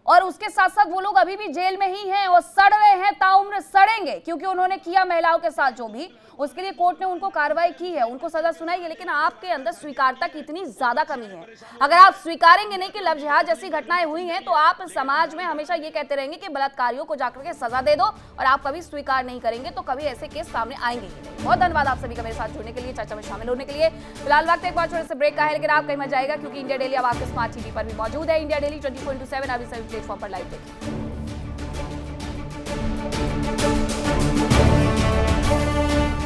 और उसके साथ साथ वो लोग अभी भी जेल में ही हैं और सड़ रहे हैं, ताउम्र सड़ेंगे, क्योंकि उन्होंने किया महिलाओं के साथ जो भी, उसके लिए कोर्ट ने उनको कार्रवाई की है, उनको सजा सुनाई है। लेकिन आपके अंदर स्वीकारता की इतनी ज्यादा कमी है। अगर आप स्वीकारेंगे नहीं कि लव जिहाद जैसी घटनाएं हुई हैं, तो आप समाज में हमेशा ये कहते रहेंगे कि बलात्कारियों को जाकर के सजा दे दो, और आप कभी स्वीकार नहीं करेंगे तो कभी ऐसे केस सामने आएंगे ही नहीं। बहुत धन्यवाद आप सभी का मेरे साथ जुड़ने के लिए, चर्चा में शामिल होने के लिए। फिलहाल वक्त एक बार छोटे से ब्रेक का है, लेकिन आप कहीं मत जाएगा क्योंकि इंडिया डेली अब आपके स्मार्ट टीवी पर भी मौजूद है। इंडिया डेली 24/7 अभी सभी प्लेटफॉर्म पर लाइव देखिए।